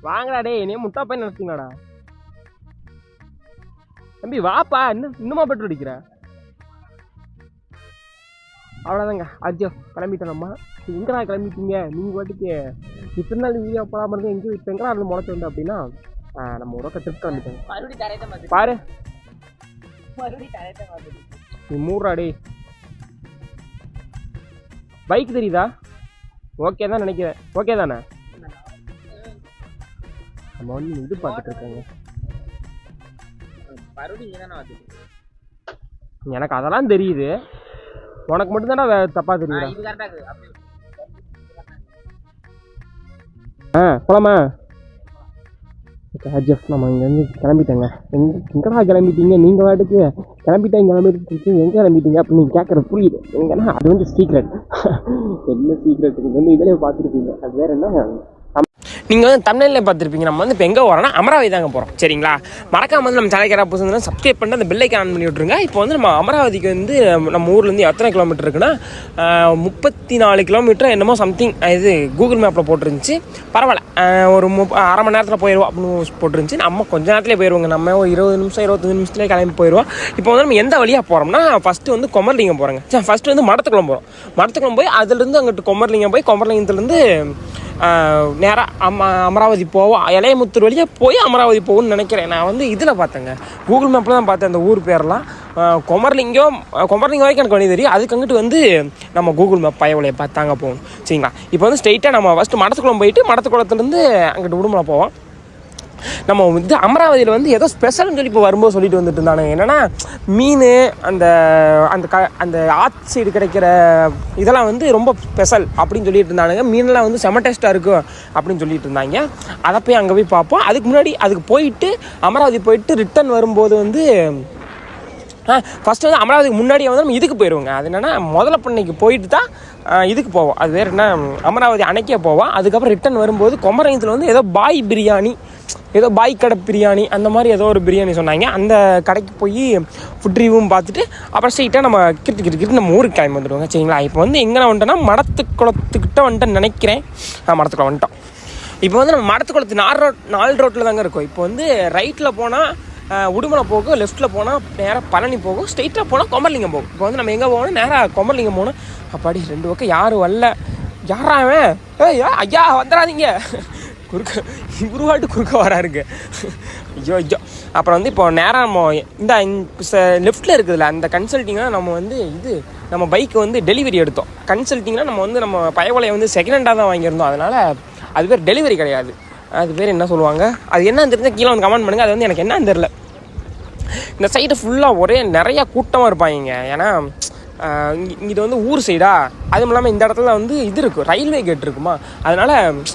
வாங்கடா டே, என்னைய முட்டா பையன் நினைச்சிங்களாடா? தம்பி வாப்பா, இன்னுமா பெட்ரோல் அடிக்கிற? அவ்வளோதாங்க, அஜோ கிளம்பிட்டோம் நம்ம. எங்கடா கிளம்பிட்டீங்க நீங்கள் பாட்டுக்கு? இத்தனை நாள் வீடியோ போடாமல் இருந்தால் எங்கே இப்போ எங்கடா அது முளைச்சி வந்து அப்படின்னா நம்ம ஒரு பக்கம் ட்ரிப் கிளம்பிட்டோம். பாரு நீ மூடுறா டே. பைக் தெரியுதா? ஓகே தான் நினைக்கிறேன். ஓகே தானே? நம்ம வந்து இது பார்த்துட்டு இருக்காங்க. எனக்கு அதெல்லாம் தெரியுது, உனக்கு மட்டும்தானே தப்பா தெரியுதா? போலாமா? ஜெஃப் நம்ம இங்கேருந்து கிளம்பிட்டேங்க. எங்கடா கிளம்பிட்டீங்க நீங்கள் வாட்டுக்கு? கிளம்பிட்டேன் கிளம்பிட்டு எங்கே கிளம்பிட்டீங்க அப்படின்னு நீங்கள் கேட்குறது புரியுது. எங்கன்னா அது வந்து சீக்ரெட். என்ன சீக்ரெட் வந்து இதிலே பார்த்துருப்பீங்க. அது வேறு என்ன, நீங்கள் வந்து தமிழ்நிலையில் பார்த்துருப்பீங்க. நம்ம வந்து இப்போ எங்கே போகிறோம்னா அமராவதி தாங்க போகிறோம். சரிங்களா? மறக்காம வந்து நம்ம சேனல் யாராவது புதுசு சப்ஸ்கிரைப் பண்ணிட்டு அந்த பெல்லைக்கான் ஆன் பண்ணி விட்ருங்க. இப்போ வந்து நம்ம அமராவதிக்கு வந்து நம்ம ஊர்லேருந்து எத்தனை கிலோமீட்டர் இருக்குன்னா 34 கிலோமீட்டர் என்னமோ சம்திங். இது கூகுள் மேப்பில் போட்டுருந்துச்சு. பரவாயில்ல, ஒரு அரை மணி நேரத்தில் போயிடுவோம் அப்படின்னு போட்டுருந்துச்சு. நம்ம கொஞ்சம் நேரத்துலேயே போயிடுவோங்க. நம்ம ஒரு 20 நிமிஷம் 25 நிமிஷத்துலேயே கிளம்பி போயிடுவோம். இப்போ வந்து நம்ம எந்த வழியாக போகிறோம்னா ஃபஸ்ட்டு வந்து கொமர்லிங்கம் போகிறோங்க. ஃபஸ்ட்டு வந்து மடத்துக்குளம் போகிறோம். மடத்துக்குளம் போய் அதுலேருந்து அங்கிட்டு கொமர்லிங்கம் போய் கொமர்லிங்கத்துலேருந்து நேராக அமராவதி போவோம். இளையமுத்தூர் வழியாக போய் அமராவதி போகும்னு நினைக்கிறேன். நான் வந்து இதில் பார்த்தேங்க, கூகுள் மேப்பில் தான் பார்த்தேன் அந்த ஊர் பேரெல்லாம். கொமர்லிங்கம் வரைக்கும் எனக்கு வழி தெரியும். அதுக்கு அங்கிட்டு வந்து நம்ம கூகுள் மேப் பயவலையை பார்த்தாங்க போகணும். சரிங்களா? இப்போ வந்து ஸ்ட்ரெயிட்டாக நம்ம ஃபஸ்ட்டு மடத்துக்குளம் போயிட்டு மடத்துக்குளத்துலேருந்து அங்கிட்டு உடுமலை போவோம். நம்ம வந்து அமராவதியில் வந்து ஏதோ ஸ்பெஷல்னு சொல்லி இப்போ வரும்போது சொல்லிட்டு வந்துட்டு இருந்தானுங்க. என்னென்னா மீன் அந்த அந்த ஆற்று சைடு கிடைக்கிற இதெல்லாம் வந்து ரொம்ப ஸ்பெஷல் அப்படின்னு சொல்லிட்டு இருந்தானுங்க. மீனெல்லாம் வந்து செம டேஸ்ட்டாக இருக்கும் அப்படின்னு சொல்லிட்டு இருந்தாங்க. அதை போய் அங்கே போய் பார்ப்போம். அதுக்கு முன்னாடி அதுக்கு போயிட்டு அமராவதி போயிட்டு ரிட்டன் வரும்போது வந்து ஃபஸ்ட்டு வந்து அமராவதிக்கு முன்னாடியே வந்து நம்ம இதுக்கு போயிடுவோங்க. அது என்னென்னா முதல்ல பண்ணைக்கு போயிட்டு தான் இதுக்கு போவோம். அது வேறு என்ன, அமராவதி அணைக்கே போவோம். அதுக்கப்புறம் ரிட்டன் வரும்போது கொமரங்கத்தில் வந்து ஏதோ பாய் பிரியாணி, ஏதோ பாய் கடை பிரியாணி அந்த மாதிரி ஏதோ ஒரு பிரியாணி சொன்னாங்க. அந்த கடைக்கு போய் ஃபுட் ரிவ்யூவும் பார்த்துட்டு அப்புறம் ஸ்ட்ரெயிட்டாக நம்ம கிட்ட நம்ம ஊருக்கு கிளம்பி வந்துடுவோங்க. சரிங்களா? இப்போ வந்து எங்கே வந்துட்டோன்னா மடத்துக்குளத்துக்கிட்ட வந்துட்டேன்னு நினைக்கிறேன். மடத்துக்குளம் வந்துட்டோம். இப்போ வந்து நம்ம மடத்துக்குளத்து 4 ரோட்டில் தாங்க இருக்கும். இப்போ வந்து ரைட்டில் போனால் உடுமலை போகும், லெஃப்ட்டில் போனால் நேராக பழனி போகும், ஸ்ட்ரெயிட்டாக போனால் கொமர்லிங்கம் போகும். இப்போ வந்து நம்ம எங்கே போகணும், நேராக கொமர்லிங்கம் போகணும். அப்படி 2 பக்கம் யாரும் வரல. யாராவன் ஐயா வந்துடாதீங்க, குறுவாட்டு குறுக்க வராருங்க. ஐயோ. அப்புறம் வந்து இப்போ நேராக நம்ம இந்த லெஃப்ட்டில் இருக்குதுல்ல அந்த கன்சல்ட்டிங்காக நம்ம வந்து நம்ம பைக்கு வந்து டெலிவரி எடுத்தோம். கன்சல்ட்டிங்னா நம்ம வந்து நம்ம பயவலையை வந்து செகண்ட் ஹேண்டாக தான் வாங்கியிருந்தோம். அதனால் அது பேர் டெலிவரி கிடையாது. அது பேர் என்ன சொல்லுவாங்க, அது என்னன்னு தெரிஞ்சால் கீழே வந்து கமெண்ட் பண்ணுங்கள். அது வந்து எனக்கு என்னன்னு தெரில. இந்த சைடு ஃபுல்லாக நிறையா கூட்டமாக இருப்பாங்க. ஏன்னா இது வந்து ஊர் சைடா, அதுவும் இல்லாமல் இந்த இடத்துல வந்து இது இருக்கும், ரயில்வே கேட் இருக்குமா. அதனால்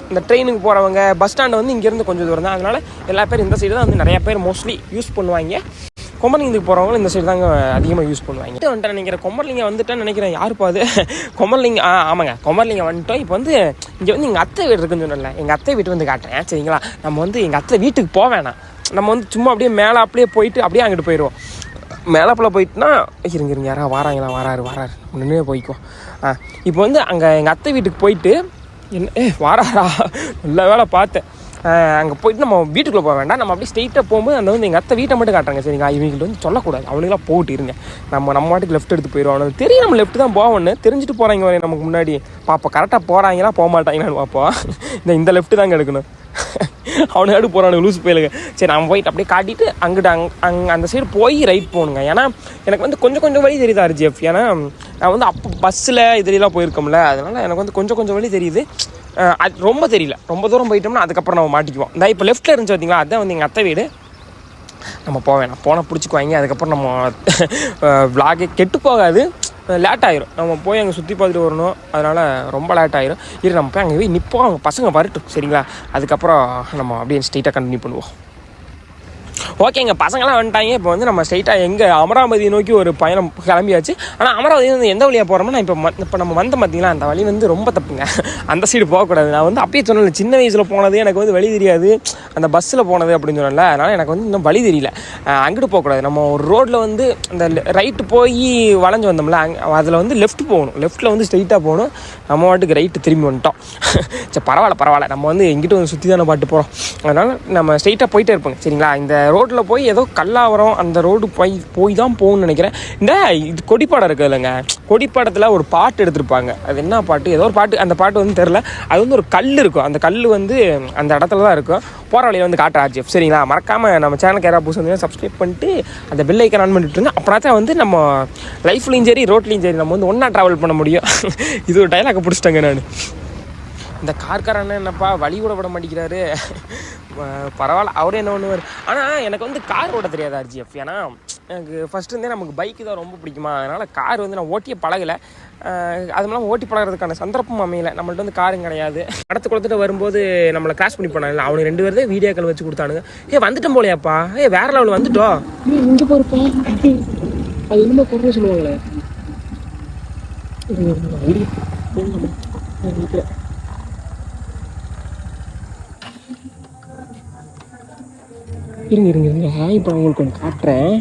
இந்த ட்ரெயினுக்கு போகிறவங்க பஸ் ஸ்டாண்டு வந்து இங்கேருந்து கொஞ்சம் தூரம் தான். அதனால் எல்லா பேரும் இந்த சைடு தான் வந்து நிறையா பேர் மோஸ்ட்லி யூஸ் பண்ணுவாங்க. கொமர்லிங்கத்துக்கு போகிறவங்களும் இந்த சைடு தாங்க அதிகமாக யூஸ் பண்ணுவாங்க. வந்துட்டேன் நினைக்கிறேன், கொமர்லிங்கம் வந்துட்டேன்னு நினைக்கிறேன். யாருப்பா அது? கொமர்லிங்கம். ஆமாங்க, கொமர்லிங்கம் வந்துட்டோம். இப்போ வந்து இங்கே வந்து எங்கள் அத்தை வீடு இருக்குன்னு சொன்னல, எங்கள் அத்தை வீட்டு வந்து காட்டுறேன். சரிங்களா? நம்ம வந்து எங்கள் அத்தை வீட்டுக்கு போவேணாம். நம்ம வந்து சும்மா அப்படியே மேலே அப்படியே போயிட்டு அப்படியே அங்கிட்டு போயிடுவோம். மேலப்பில் போயிட்டுனா இருங்க யாராவது வராரு ஒன்றுமே போய்க்கும். இப்போ வந்து அங்கே எங்கள் அத்தை வீட்டுக்கு போயிட்டு என்ன வாராரா, நல்ல வேலை பார்த்தேன். அங்கே போயிட்டு நம்ம வீட்டுக்குள்ளே போக வேண்டாம். நம்ம அப்படியே ஸ்ட்ரெயிட்டாக போகும்போது அந்த வந்து எங்கள் அத்தை வீட்டை மட்டும் காட்டுறாங்க. சரிங்களா? இவங்கள்ட்ட வந்து சொல்லக்கூடாது, அவனுங்களாம் போட்டு இருங்க. நம்ம வாட்டுக்கு லெஃப்ட் எடுத்து போயிடுவோம். அவனுக்கு தெரியும் நம்ம லெஃப்ட் தான் போவோன்னு, தெரிஞ்சுட்டு போகிறாங்க வரையும் நமக்கு முன்னாடி. பார்ப்போம் கரெக்டாக போகிறாங்களா போக மாட்டாங்களான்னு பார்ப்போம். இந்த லெஃப்ட்டு தாங்க எடுக்கணும். அவனுக்கு அடுத்து போகிறானுங்க லூஸ் போயிலுங்க. சரி, நம்ம போயிட்டு அப்படியே காட்டிட்டு அங்கிட்டு அந்த சைடு போய் ரைட் போகணுங்க. ஏன்னா எனக்கு வந்து கொஞ்சம் வழி தெரியுது RGF. ஏன்னா நான் வந்து அப்போ பஸ்ஸில் இதுலாம் போயிருக்கோம்ல, அதனால் எனக்கு வந்து கொஞ்சம் வழி தெரியுது. அது ரொம்ப தெரியல. ரொம்ப தூரம் போயிட்டோம்னா அதுக்கப்புறம் நம்ம மாட்டிக்குவோம். இந்த இப்போ லெஃப்ட்டில் இருந்துச்சு பார்த்தீங்களா, அதுதான் வந்து எங்கள் அத்தை வீடு. நம்ம போவேன், போனால் பிடிச்சிக்குவாங்க. அதுக்கப்புறம் நம்ம விளாகே கெட்டு போகாது, லேட் ஆயிரும். நம்ம போய் அங்கே சுற்றி பார்த்துட்டு வரணும். அதனால் ரொம்ப லேட் ஆயிரும். நம்ம போய் அங்கே போய் நிற்போம், அவங்க பசங்க வரட்டும். சரிங்களா? அதுக்கப்புறம் நம்ம அப்படியே ஸ்ட்ரெயிட்டாக கண்டினியூ பண்ணுவோம். ஓகேங்க, பசங்களாம் வந்துட்டாங்க. இப்போ வந்து நம்ம ஸ்ட்ரைட்டாக எங்கே அமராவதியை நோக்கி ஒரு பயணம் கிளம்பியாச்சு. ஆனால் அமராவதி வந்து எந்த வழியாக போகிறோம்னா, இப்போ நம்ம வந்த பார்த்தீங்களா, அந்த வழி வந்து ரொம்ப தப்புங்க. அந்த சைடு போகக்கூடாது. நான் வந்து அப்பயே சொன்னேன், சின்ன வயசில் போனது எனக்கு வந்து வழி தெரியாது, அந்த பஸ்ஸில் போனது அப்படின்னு சொன்னேன்ல, அதனால் எனக்கு வந்து இன்னும் வழி தெரியல. அங்கிட்டு போகக்கூடாது. நம்ம ஒரு ரோட்டில் வந்து அந்த ரைட்டு போய் வளைஞ்சு வந்தோம்ல, அதில் வந்து லெஃப்ட் போகணும். லெஃப்ட்டில் வந்து ஸ்ட்ரைட்டாக போகணும். நம்ம வாட்டுக்கு ரைட்டு திரும்பி வந்துட்டோம். சரி, பரவாயில்ல. நம்ம வந்து எங்கிட்ட வந்து சுற்றி தானே பாட்டு போகிறோம். அதனால் நம்ம ஸ்ட்ரைட்டாக போயிட்டே இருப்போங்க. சரிங்களா, இந்த ரோட்டில் போய் ஏதோ கல்லாவரம் அந்த ரோடு போய் தான் போகணும்னு நினைக்கிறேன். இந்த இது கொடிப்பாடம் இருக்குது இல்லைங்க, கொடிப்பாடத்தில் ஒரு பாட்டு எடுத்திருப்பாங்க. அது என்ன பாட்டு, ஏதோ ஒரு பாட்டு. அந்த பாட்டு வந்து தெரில. அது வந்து ஒரு கல் இருக்கும். அந்த கல் வந்து அந்த இடத்துல தான் இருக்கும். போகிற வழியில் வந்து காட்டுற RGF. சரிங்களா, மறக்காமல் நம்ம சேனலுக்கு யாராவது புதுசு வந்து சப்ஸ்கிரைப் பண்ணிட்டு அந்த பெல் ஐக்கன் ஆன் பண்ணிட்டு இருங்க. அப்புறம் தான் வந்து நம்ம லைஃப்லையும் சரி ரோட்லேயும் சரி நம்ம வந்து ஒன்றா ட்ராவல் பண்ண முடியும். இது ஒரு டைலாக பிடிச்சிட்டேங்க நான். இந்த கார்காரண்ணன் என்னப்பா வழி விட மாட்டேங்கிறாரு. பரவாயில்ல, அவரே என்ன பண்ணுவார். ஆனால் எனக்கு வந்து கார் ஓட தெரியாது RGF. ஏன்னா எனக்கு ஃபஸ்ட்டு நமக்கு பைக்கு தான் ரொம்ப பிடிக்குமா. அதனால் கார் வந்து நான் ஓட்டியே பழகலை. அது மூலம் ஓட்டி பழகிறதுக்கான சந்தர்ப்பம் அமையலை. நம்மள்ட்ட வந்து காரும் கிடையாது. அடுத்து கொடுத்துட்டு வரும்போது நம்மளை கிராஷ் பண்ணி போனாங்க. அவனுக்கு 2 பேர் தான் வீடியோக்கள் வச்சு கொடுத்தானுங்க. வந்துட்டோம் போலையாப்பா, வேற லெவலில் வந்துட்டோம். இங்கே போகிறப்பா அது என்னமோ குறைய சொல்லுவாங்களே. இருங்க இப்போ உங்களுக்கு ஒன்று காட்டுறேன்.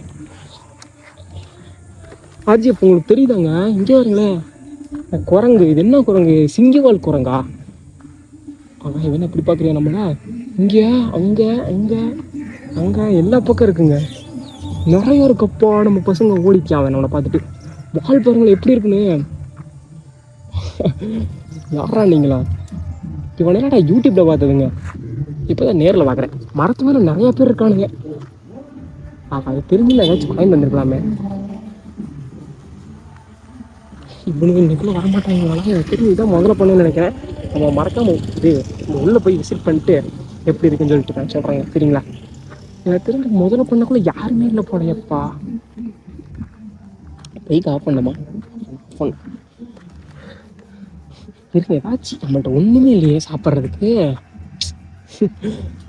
RGF உங்களுக்கு தெரியுதாங்க, இங்கே வருங்களேன். குரங்கு, இது என்ன குரங்கு, சிங்கவால் குரங்கா? ஆனால் இவன் எப்படி பார்க்குறியா நம்மளா? இங்கே அங்கே எல்லா பக்கம் இருக்குங்க, நிறைய இருக்கப்பா. நம்ம பசங்க ஓடிக்கான் அவன் நம்மளை பார்த்துட்டு. வால் பாருங்களேன் எப்படி இருக்குன்னு. யாரா நீங்களா? இவன் என்னடா யூடியூப்ல பார்த்ததுங்க, இப்போதான் நேரில் பார்க்குறேன். மரத்து மேலே நிறைய பேர் இருக்கானுங்க. அது தெரிஞ்சு ஏதாச்சும் வாங்கி வந்திருக்கலாமே. இவனுக்கு இன்னைக்குள்ள வரமாட்டாங்களா? எனக்கு தெரிஞ்சு இதான் முதல்ல பண்ணுன்னு நினைக்கிறேன். நம்ம மறக்காம இது உள்ளே போய் விசிட் பண்ணிட்டு எப்படி இருக்குன்னு சொல்லிட்டு நான் சொல்கிறேங்க. சரிங்களா, எனக்கு தெரிஞ்சு முதல்ல பண்ணக்குள்ள யாருமே இல்லை போடையப்பா. பைக் ஆஃப் பண்ணமா ஃபோன் இருக்கு. ஏதாச்சும் நம்மள்ட்ட ஒன்றுமே இல்லையே சாப்பிட்றதுக்கு.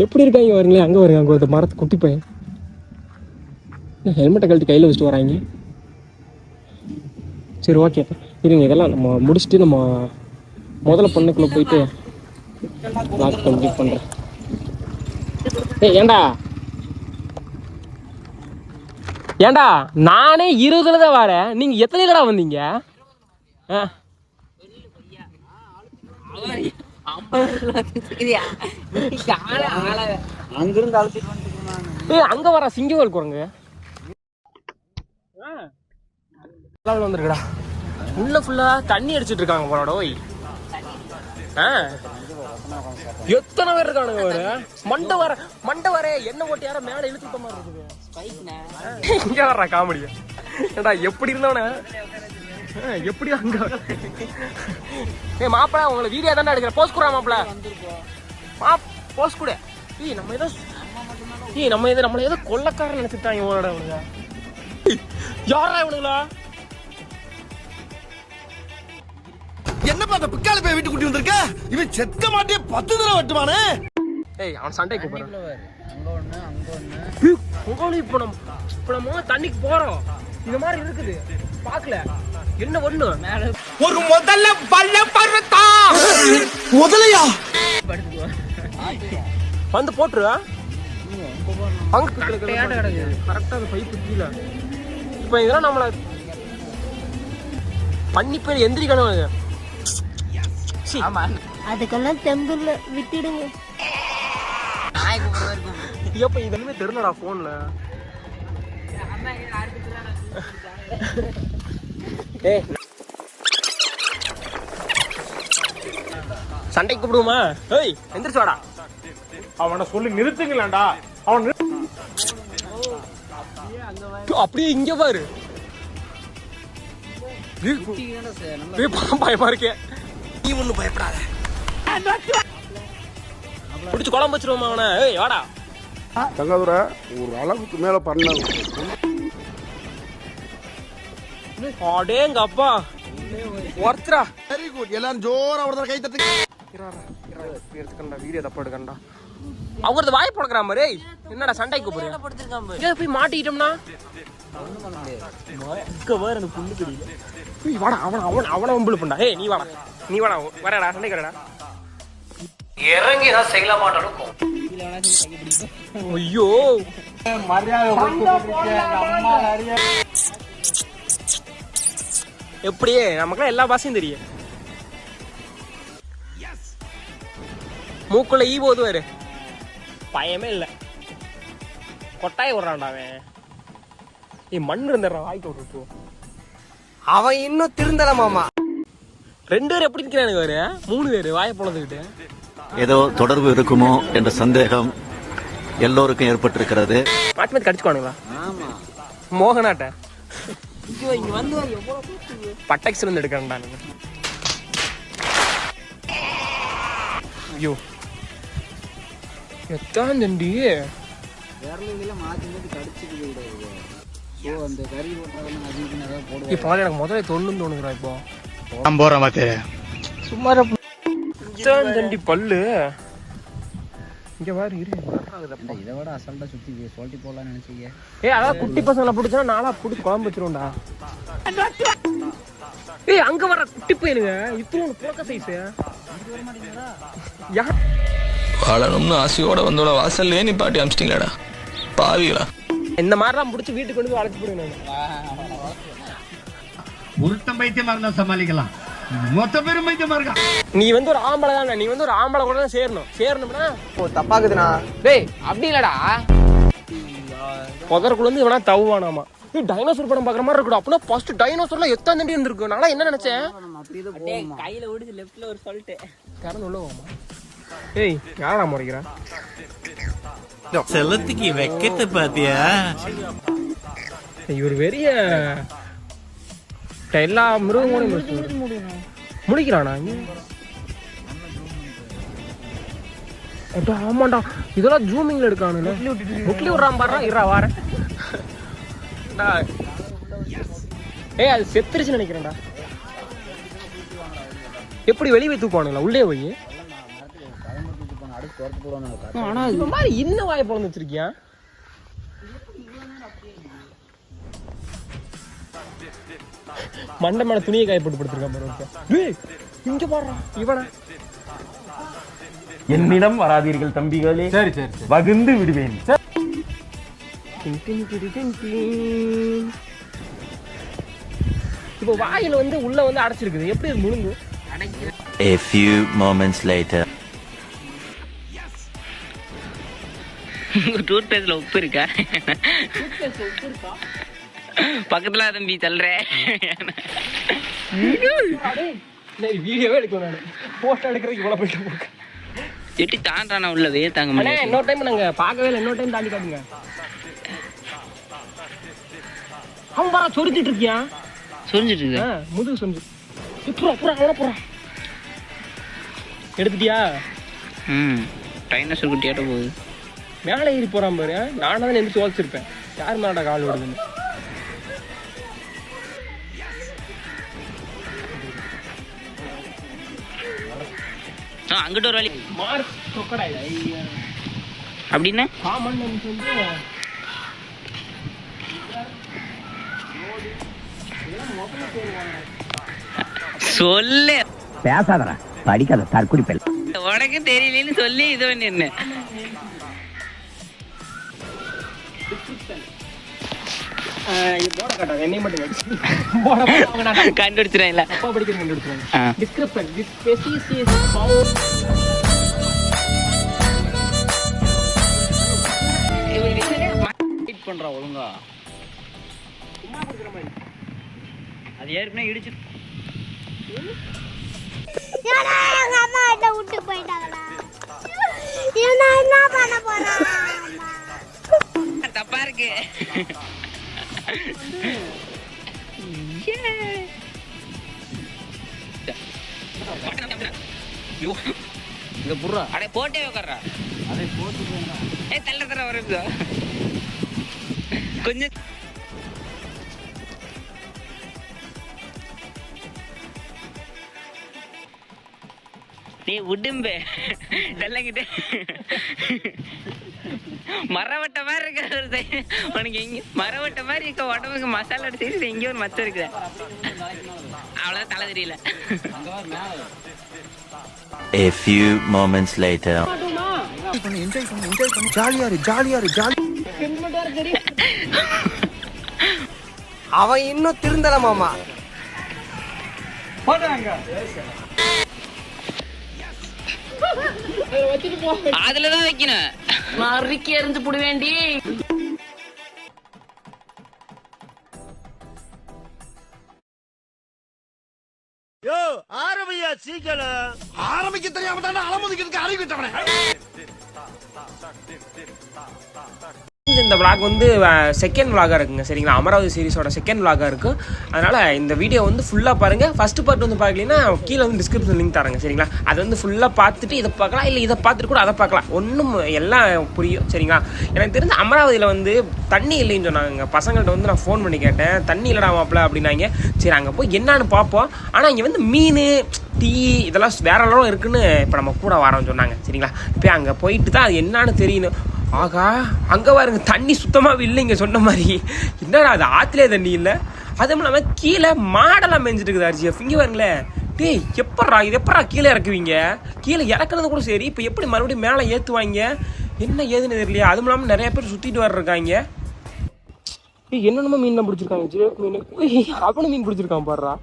எப்படி இருக்காங்க வருங்களேன். அங்கே வருங்க, அங்கே ஒரு மரத்தை குட்டி பையன் ஹெல்மெட்டை கழட்டி கையில் வச்சுட்டு வராங்க. சரி, ஓகே இருங்க, இதெல்லாம் நம்ம முடிச்சுட்டு நம்ம முதல்ல பொண்ணுக்குள்ளே போயிட்டு லாக் கம்ப்ளீட் பண்ணுறேன். ஏண்டா நானே 20ல் தான் வரேன், நீங்கள் எத்தனைலடா வந்தீங்க? அங்க வர சிங்கவால் குரங்கு வந்துருக்கடா. உள்ள ஃபுல்லா தண்ணி அடிச்சிட்டு இருக்காங்க போறாட. ஓய், எத்தனை பேர் இருக்கானுங்க. ஒரு மண்டை வர என்ன ஓட்டி யார மேல இழுத்துட்ட மாதிரி இருக்குது. இங்க வர்றா காமெடியா. ஏண்டா எப்படி இருந்தவன எப்படி அங்க மாப்பிள்ள உங்களை வீடியோ தானே எடுக்கிற. போஸ்ட் கூட மாப்பிள்ள போஸ்ட் கூட. நம்மள ஏதோ கொள்ளக்காரன் நினைச்சிட்டாங்க இவனோட. இவனுங்க யாரா இவனுங்களா? என்ன பார்த்த பிக்கால போய் வீட்டு கூட்டி வந்திருக்க? இவன் செத்த மாட்டே 10 தடவை வெட்டுவானே. ஏய், அவன் சண்டை கூப்பிடுறான். அங்க ஒண்ணு இப்போ நம்ம தண்ணிக்கு போறோம். இந்த மாதிரி இருக்குது பாக்கல. என்ன ஒண்ணு ஒரு முதல்ல பல்ல பறத்தா முதலையா வந்து போட்டுரு. அங்க கரெக்டா அந்த பைப்பு கீழே. இப்ப இதெல்லாம் நம்மள பண்ணி போய் எந்திரிக்கணும். அதுக்கெல்லாம் தெம்புல விட்டுடுங்க. எப்ப இதெல்லாமே தெரியலடா போன்ல. சண்டை கூப்பிடுமா? ஏய், எந்திரிச்சு வாடா. அவனை சொல்லி நிறுத்துங்களேன்டா. அவன் அப்படியே இங்க பாரு. பயமா இருக்கே. நீ ஒண்ணும் பயப்படாத. பிடிச்சு குழம்பு வச்சிருவோமா அவனை? ஏய் வாடா. தங்கதுரை ஒரு அளவுக்கு மேல பண்ணாங்க. அடேங்க அப்பா, ஒர்த்ரா. Very good. எல்லாரும் ஜோரா ஒரு கை தட்டு. எடுத்துக்கண்டா, வீடியோ தப்பா எடுக்கண்டா. அவரது வாய் பழக்கிறான் பாரு. என்னடா சண்டைக்கு போறியா? போய் மாட்டிக்கிட்டோம்னா வாடா அவனை வம்பிழு பண்ணா. ஏய் நீ வாடா வரடா சண்டைக்கு வரடா. இறங்கி தான் செய்யல மாட்டாலும் ஐயோ எப்படியே நமக்குலாம் எல்லா பாஷையும் தெரியும். மூக்குள்ள ஈ போதுவாரு பயமே இல்லை. கொட்டாய விடுறான்டா அவன். மண் இருந்துடுறான் வாய்க்கு விட்டு. அவன் இன்னும் திருந்தல மாமா. 2 பேர் எப்படி நிற்கிறானுங்க வேறு 3 பேர் வாயை பொழந்துக்கிட்டு. ஏதோ தொடர்பு இருக்குமோ என்ற சந்தேகம் எல்லோருக்கும் ஏற்பட்டிருக்கிறது. மாற்றி மாற்றி கடிச்சுக்குவானுங்களா? மோகனாட்ட பட்டாக்ஸ் வந்து எடுக்கிறான்டா. ஐயோ எத்தான் தண்டி இப்போ எனக்கு முதல்ல தோணுதுரா. இப்போ போறேன் மாத்தே சும்மா தண்டி பல்லு இங்க பாரு இரு. இதை விட அசால்ட்டா சுத்தி சொல்லிட்டு போடலாம்னு நினைச்சீங்க. அதான் குட்டி பசங்களை பிடிச்சா நாளா பிடிச்சி குழம்பு வச்சிருவோம்டா. அங்க வர குட்டி பையனுங்க இப்போ புழக்க சைஸ் வாழணும்னு ஆசையோட வந்தோட வாசல்லே நீ பாட்டி அமிச்சிட்டீங்களாடா பாவிகளா. இந்த மாதிரிலாம் பிடிச்சி வீட்டுக்கு கொண்டு போய் வளர்ச்சி போடுவேன். உருட்டம் பைத்தியமா இருந்தா சமாளிக்கலாம், மொத்த பேரும் பைத்தியமா இருக்கா. நீ வந்து ஒரு ஆம்பளை தானே, நீ வந்து ஒரு ஆம்பளை கூட தான் சேரணும்னா தப்பாக்குதுண்ணா. டேய் அப்படி இல்லடா புதற்குள்ள இருந்து இவனா தவுவானாமா. டைனோசர் படம் பாக்குற மாதிரி இருக்கணும். அப்படின்னா ஃபர்ஸ்ட் டைனோசர்ல எத்தனை தண்டி இருந்திருக்கு. நான் என்ன நினைச்சேன் கையில ஓடுது லெஃப்ட்ல ஒரு சொல்லிட்டு கறந்து உள்ள போமா. ஏய் யாரா முறைக்கிறான் செல்லத்துக்கு வைக்கத்தை பாத்தியா. இவர் பெரிய எல்லா மிருகங்களும் முடிக்கிறானா? ஆமாண்டா இதெல்லாம் ஜூமிங்ல எடுக்கானுல. முட்லி விடுறான் பாரு. இரா வார ஏய் அது செத்துருச்சுன்னு நினைக்கிறேன்டா. எப்படி வெளியே போய் தூக்குவானுங்களா உள்ளே போய்? ஆனா இந்த மாதிரி இன்னும் வாயை பிறந்து வச்சிருக்கியா? மண்டை மேல துணியை காய போட்டு படுத்திருக்கான். இங்க பாடுறான் இவனா. என்னிடம் வராதீர்கள் தம்பிகளே. சரி சரி வகுந்து விடுவேன். இப்போ வாயில வந்து உள்ள வந்து அடைச்சிருக்குது. எப்படி அது முழுங்கு? A few moments later. Tooth பேஸ்ட்ல உப்பு இருக்கா? பக்கத்துல தம்பி தள்ளுற வீடியோவே எடுக்கணும். நான் போட்டோ எடுக்கிறதுக்கு இவ்வளவு போயிட்டு எட்டி தாண்டானா உள்ளவே தாங்க முடியல. இன்னொரு டைம் நாங்க பார்க்கவே இல்லை. இன்னொரு டைம் தாண்டி காட்டுங்க. அவன் பாரா சொரிஞ்சிட்டு இருக்கியா? சொரிஞ்சிட்டு இருக்கு முதுகு சொரிஞ்சு. புறா எடுத்துட்டியா? டைனோசர் குட்டியாட்ட போகுது. மேலே ஏறி போறான் பாரு. நானும் தான் எந்திரிச்சு ஓதிச்சிருப்பேன். யார் மேலடா கால் ஓடுதுன்னு. அங்கிட்ட ஒரு வழி மார்க் crocodile. அப்படின்னா காமன் வந்து சொல்லு பேசாதடா படிக்காத தற்குறி பெல். உனக்கு தெரியலன்னு சொல்லி இது பண்ணி கண்டுபிடிச்சிடல. பண்றான் ஒழுங்கா. அது ஏற்கனவே இடிச்சு எங்க அம்மா கிட்ட விட்டு போயிட்டாங்களா? என்ன பண்ண போறேன்? தப்பா இருக்கு. இங்க புறா அடே போட்டே உட்கார்றா. அடே போட்டு போறா. ஏய் தள்ள தர வரது கொஞ்சம். நீ ஏய் உடும்பே தெல்லங்கிட்டே மரவட்ட மாதிரி இருக்க ஒரு உனக்கு எங்க மரவட்ட மாதிரி இருக்க உடம்புக்கு மசாலா செய்து எங்கேயோ ஒரு மச்சம் இருக்குது அவ்வளோதான் தலை தெரியல. A few moments later. அவன் இன்னும் திருந்தல மாமா. அதுலதான் வைக்கணும். மறுக்கி எறிஞ்சு புட வேண்டி ஆரம்பியா சீக்கிரம். ஆரம்பிக்க தெரியாம தானே அலமுதிக்கிறதுக்கு அறிவிட்டவனே. இந்த vlog வந்து செகண்ட் vlog-ஆ இருக்குங்க சரிங்களா. அமராவதி சீரிஸோட செகண்ட் vlog-ஆ இருக்குது. அதனால் இந்த வீடியோ வந்து ஃபுல்லாக பாருங்கள். ஃபஸ்ட்டு பார்ட் வந்து பார்க்கலன்னா கீழே வந்து டிஸ்கிரிப்ஷன் லிங்க் தரேங்க சரிங்களா. அது வந்து ஃபுல்லாக பார்த்துட்டு இதை பார்க்கலாம், இல்லை இதை பார்த்துட்டு கூட அதை பார்க்கலாம். ஒன்றும் எல்லாம் புரியும் சரிங்களா. எனக்கு தெரிஞ்ச அமராவதியில் வந்து தண்ணி இல்லைன்னு சொன்னாங்க. பசங்கள்கிட்ட வந்து நான் ஃபோன் பண்ணி கேட்டேன், தண்ணி இல்லடா மாப்பிள்ள அப்படின்னாங்க. சரி அங்கே போய் என்னான்னு பார்ப்போம். ஆனால் இங்கே வந்து மீன் டீ இதெல்லாம் வேற லெவலில் இருக்குன்னு இப்போ நம்ம கூட வரோம்னு சொன்னாங்க சரிங்களா. இப்போ அங்கே போயிட்டு தான் அது என்னான்னு தெரியணும். ஆகா அங்கே பாருங்க தண்ணி சுத்தமாகவே இல்லைங்க சொன்ன மாதிரி. என்னடா அது ஆற்றுலேயே தண்ணி இல்லை, அதுவும் இல்லாமல் கீழே மாடெல்லாம் மேய்ஞ்சிட்டு இருக்குது அரிசிஎஃப். இங்கே பாருங்களேன் டேய் எப்பட்றா இது எப்பட்றா கீழே இறக்குவீங்க? கீழே இறக்குறது கூட சரி, இப்போ எப்படி மறுபடியும் மேலே ஏற்றுவாங்க என்ன ஏதுன்னு தெரியலையா. அதுவும் இல்லாமல் நிறைய பேர் சுற்றிட்டு வர்றாங்க. என்னென்னமோ மீன் பிடிச்சிருக்காங்க, ஜிலேபி மீன். அவனு மீன் பிடிச்சிருக்கான் பாடுறா.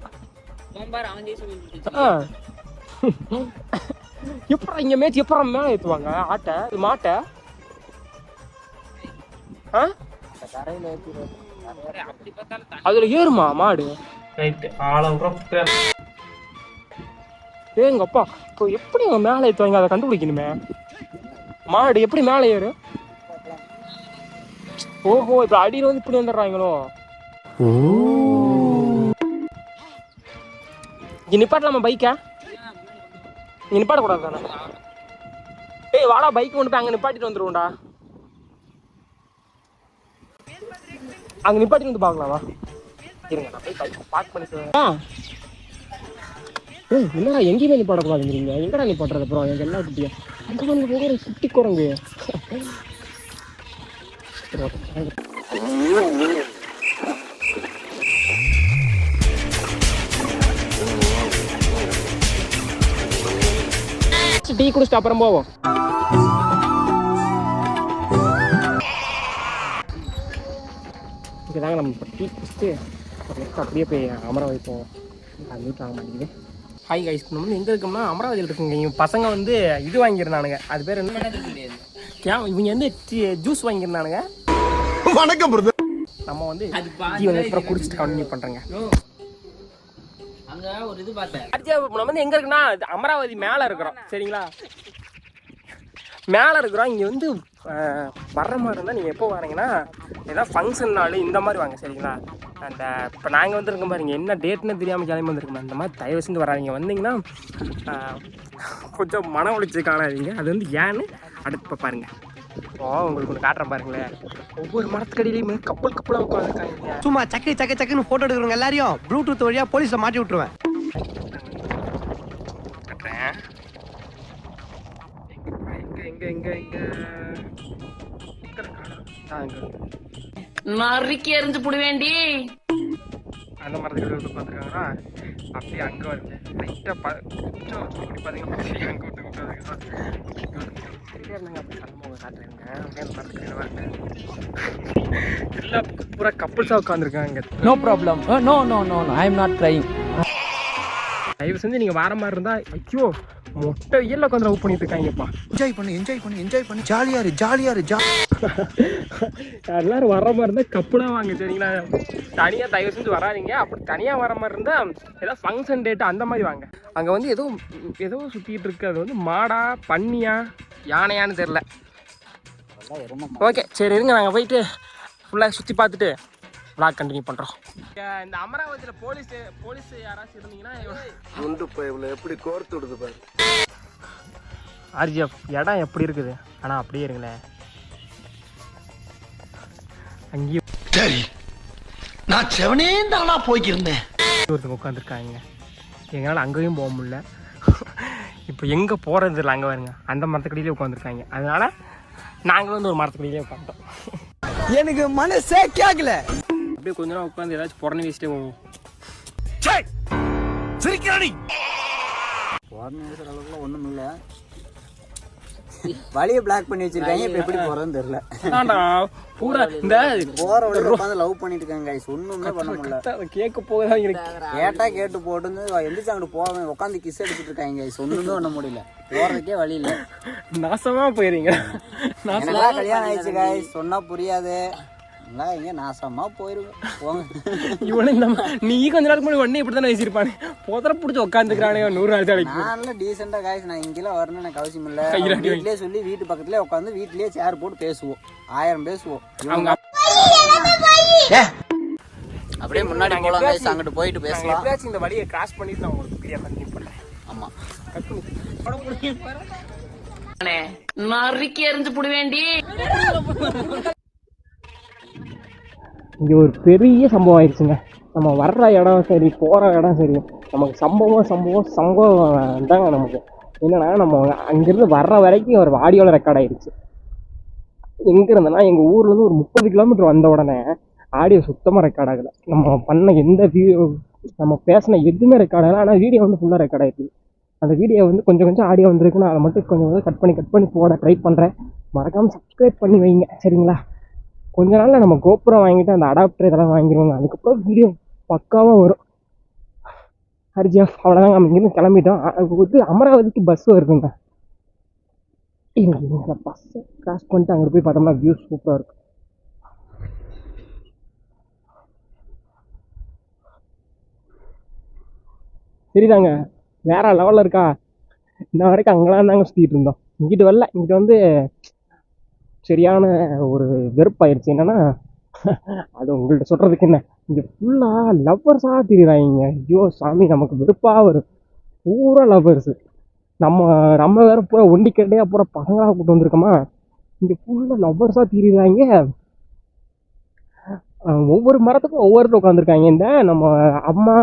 எப்படா இங்கே மேய்ச்சி எப்படா மேலே ஏற்றுவாங்க ஆட்டை மாட்டை? அதுல ஏறுமா மாடு? ஏங்கப்பா இப்போ எப்படி அவங்க மேலே ஏற்றுவாங்க அதை கண்டுபிடிக்கணுமே. மாடு எப்படி மேலே ஏறு? ஓஹோ இப்போ அடியில் வந்து இப்படி வந்துடுறாங்களோ. இங்கே நிப்பாட்டலாமா பைக்கை? இங்கே நிப்பாட்டக்கூடாது தானே? ஏய் வாடா பைக் கொண்டு போய் அங்கே நிப்பாட்டிட்டு வந்துடுவோம்டா. அங்கே நிப்பாட்டி வந்து பார்க்கலாமா? இருங்க நான் போய் பைக் பார்க் பண்ணிக்கிறேன். என்னடா எங்கேயுமே நிப்பாட்டக்கூடாதுங்கிறீங்க, எங்கடா நிப்பாட்டுறது? அப்புறம் எங்கள் எல்லா குட்டியா அங்கே வந்து போகிற சுட்டி குரங்கு. டீ குடிச்சிட்டு அப்புறம் போவோம். இதுதாங்க நம்ம இப்போ டீ குடிச்சிட்டு அப்படியே போய் அமராவதி போவோம். அது வீட்டில் வாங்க மாட்டேங்குது. ஹாய் கைஸ், நம்ம வந்து எங்கே இருக்கோம்னா அமராவதியில் இருக்குங்க. இவங்க பசங்க வந்து இது வாங்கியிருந்தானுங்க, அது பேர் என்ன இவங்க வந்து ஜூஸ் வாங்கியிருந்தானுங்க. வணக்கம் பிரதர். நம்ம வந்து டீ வந்து அப்புறம் குடிச்சிட்டு கண்டினியூ பண்ணுறேங்க. நம்ம வந்து எங்கே இருக்குன்னா அமராவதி மேலே இருக்கிறோம் சரிங்களா. மேலே இருக்கிறோம். இங்கே வந்து வர்ற மாதிரி இருந்தால் நீங்கள் எப்போ வரீங்கன்னா ஏதாவது ஃபங்க்ஷன் நாள் இந்த மாதிரி வாங்க சரிங்களா. அந்த இப்போ நாங்கள் வந்துருக்க பாருங்க என்ன டேட்னு தெரியாமல் கிளம்பி வந்துருக்கோம். அந்த மாதிரி தயவு செஞ்சு வராதிங்க. வந்தீங்கன்னா கொஞ்சம் மன உளைச்சி காணாதீங்க. அது வந்து ஏன்னு அடுத்து பாருங்கள். உங்களுக்கு ஒன்று காட்டுறேன் பாருங்களேன். ஒவ்வொரு மரத்துக்கடியிலையுமே கப்பல் கப்பலாக உட்காந்துருக்காங்க. சும்மா சக்குன்னு ஃபோட்டோ எடுக்கிறவங்க எல்லாரையும் ப்ளூடூத் வழியாக போலீஸில் மாட்டி விட்டுருவேன். மறுக்கி எறிஞ்சு புட வேண்டி அந்த மரத்துக்கு உட்காந்துருக்காங்களா. அப்படியே அங்கே வருது லைட்டாக பார்த்தீங்கன்னா அங்கே எல்லாம் பூரா கப்புள்ஸாக உட்காந்துருக்காங்க. No problem. No no no no I am not trying. தயவு செஞ்சு நீங்கள் வர மாதிரி இருந்தால் ஐயோ மொட்டை வெயில்ல உட்காந்து லவ் பண்ணிட்டு இருக்காங்கப்பா. என்ஜாய் பண்ணு ஜாலியா இரு. எல்லாரும் வர மாதிரி இருந்தால் கப்புலாம் வாங்க சரிங்களா. தனியாக தயவு செஞ்சு வராதிங்க. அப்படி தனியாக வர மாதிரி இருந்தால் ஏதோ ஃபங்க்ஷன் டேட்டு அந்த மாதிரி வாங்க. அங்கே வந்து ஏதோ சுற்றிட்டு இருக்கு. அது வந்து மாடா பன்னியா யானையான்னு தெரில. ஓகே சரி இருங்க, நாங்கள் போயிட்டு ஃபுல்லாக சுற்றி பார்த்துட்டு vlog கண்டினியூ பண்ணுறோம். இந்த அமராவதியில் போலீஸ் யாராச்சும் இருந்தீங்கன்னா குண்டு பைப்ல எப்படி கோர்த்து விடுது பாரு. ஆர்ஜிஎஃப் இடம் எப்படி இருக்குது, ஆனால் அப்படியே இருங்களேன். அங்கேயும் சரி நான் செவனே தானா போய்க்கிருந்தேன். ஒருத்தவங்க உட்காந்துருக்காங்க. எங்களால் அங்கேயும் போக முடியல. இப்போ எங்கே போகிறது இல்லை, அங்கே வருங்க அந்த மரத்துக்கடியிலே உட்காந்துருக்காங்க. அதனால நாங்கள் வந்து ஒரு மரத்துக்கடியிலே உட்காந்துட்டோம். எனக்கு மனசே கேட்கல. அப்படியே கொஞ்ச நேரம் உட்காந்து ஏதாச்சும் புறணி வச்சுட்டே போவோம். சிரிக்கிறானி ஒண்ணும் இல்ல, வழிய பிளாக் பண்ணி வச்சிருக்காங்க. இப்ப எப்படி போறதுன்னு தெரியல. பூரா இந்த போற வழியில உட்காந்து லவ் பண்ணிட்டு இருக்காங்க கைஸ். ஒண்ணுமே பண்ண முடியல. கேட்க போகுதான் கேட்டா கேட்டு போட்டு எந்திரிச்சு அங்கிட்டு போவேன் உட்காந்து கிஸ் அடிச்சுட்டு இருக்காங்க கைஸ். ஒண்ணுமே பண்ண முடியல, போறதுக்கே வழி இல்ல. நாசமா போயிருங்க. எனக்கெல்லாம் கல்யாணம் ஆயிடுச்சு கைஸ், சொன்னா புரியாது. இங்க நாசமா போயிருவோம். இவனு நீ கொஞ்ச நேரம் முன்னாடி உடனே இப்படி தானே வச்சிருப்பானு போதர பிடிச்சி உட்காந்துக்கிறானே 100 நாள் தலைக்கு. நான் டீசெண்டா கைஸ், நான் இங்கெல்லாம் வரணும்னு எனக்கு அவசியம் இல்ல. வீட்லயே சொல்லி வீட்டு பக்கத்துலயே உட்காந்து வீட்லயே சேர் போட்டு பேசுவோம், 1000 பேசுவோம். அவங்க அப்படியே முன்னாடி போலாம் கைஸ், அங்கிட்டு போயிட்டு பேசலாம். எப்பயாச்சும் இந்த வழியை கிராஸ் பண்ணிட்டு நான் உங்களுக்கு வீடியோ கண்டினியூ பண்றேன். ஆமா, நறுக்கி எறிஞ்சு புடுவேண்டி. இங்கே ஒரு பெரிய சம்பவம் ஆயிடுச்சுங்க. நம்ம வர்ற இடம் சரி, போகிற இடம் சரி, நமக்கு சம்பவம் தாங்க. நமக்கு என்னென்னா, நம்ம அங்கேருந்து வர்ற வரைக்கும் ஒரு ஆடியோவில் ரெக்கார்ட் ஆயிடுச்சு. எங்கே இருந்தேன்னா, எங்கள் ஊர்லேருந்து ஒரு 30 கிலோமீட்டர் வந்த உடனே ஆடியோ சுத்தமாக ரெக்கார்ட் ஆகலை. நம்ம பண்ண எந்த வீடியோ, நம்ம பேசின எதுவுமே ரெக்கார்ட் ஆகலை. ஆனால் வீடியோ வந்து ஃபுல்லாக ரெக்கார்ட் ஆகிடுச்சு. அந்த வீடியோ வந்து கொஞ்சம் ஆடியோ வந்துருக்குன்னு அதை மட்டும் கொஞ்சம் கட் பண்ணி போட ட்ரை பண்ணுறேன். மறக்காமல் சப்ஸ்கிரைப் பண்ணி வைங்க சரிங்களா. கொஞ்ச நாளில் நம்ம கோபுரம் வாங்கிட்டு அந்த அடாப்டர் இதெல்லாம் வாங்கிடுவோங்க. அதுக்கப்புறம் வீடியோ பக்காவாக வரும். ஹரிஜா அவ்வளோதாங்க. நம்ம இங்கேருந்து கிளம்பிட்டோம். வந்து அமராவதிக்கு பஸ் வருதுங்க. இந்த பஸ்ஸை கிராஸ் பண்ணிட்டு அங்கே போய் பார்த்தோம்னா வியூ சூப்பராக இருக்கும். சரிதாங்க, வேற லெவலில் இருக்கா. இன்ன வரைக்கும் அங்கெல்லாம் தாங்க சுற்றிட்டு இருந்தோம். இங்கிட்டு வரல. இங்கிட்டு வந்து சரியான ஒரு வெறுப்பாயிருச்சு. என்னன்னா, அது உங்கள்கிட்ட சொல்கிறதுக்கு என்ன, இங்கே ஃபுல்லாக லவ்வர்ஸாக தெரியுறாங்க. ஐயோ சாமி, நமக்கு வெறுப்பாக வரும். பூரா லவ்வர்ஸு. நம்ம வேறு பூரா ஒண்டிக்கட்டே பூரா பசங்களாக கூப்பிட்டு வந்திருக்கோமா. இங்கே ஃபுல்லாக லவ்வர்ஸாக தெரியுறாங்க. ஒவ்வொரு மரத்துக்கும் ஒவ்வொருத்தர் உட்காந்துருக்காங்க. இந்த நம்ம அம்மா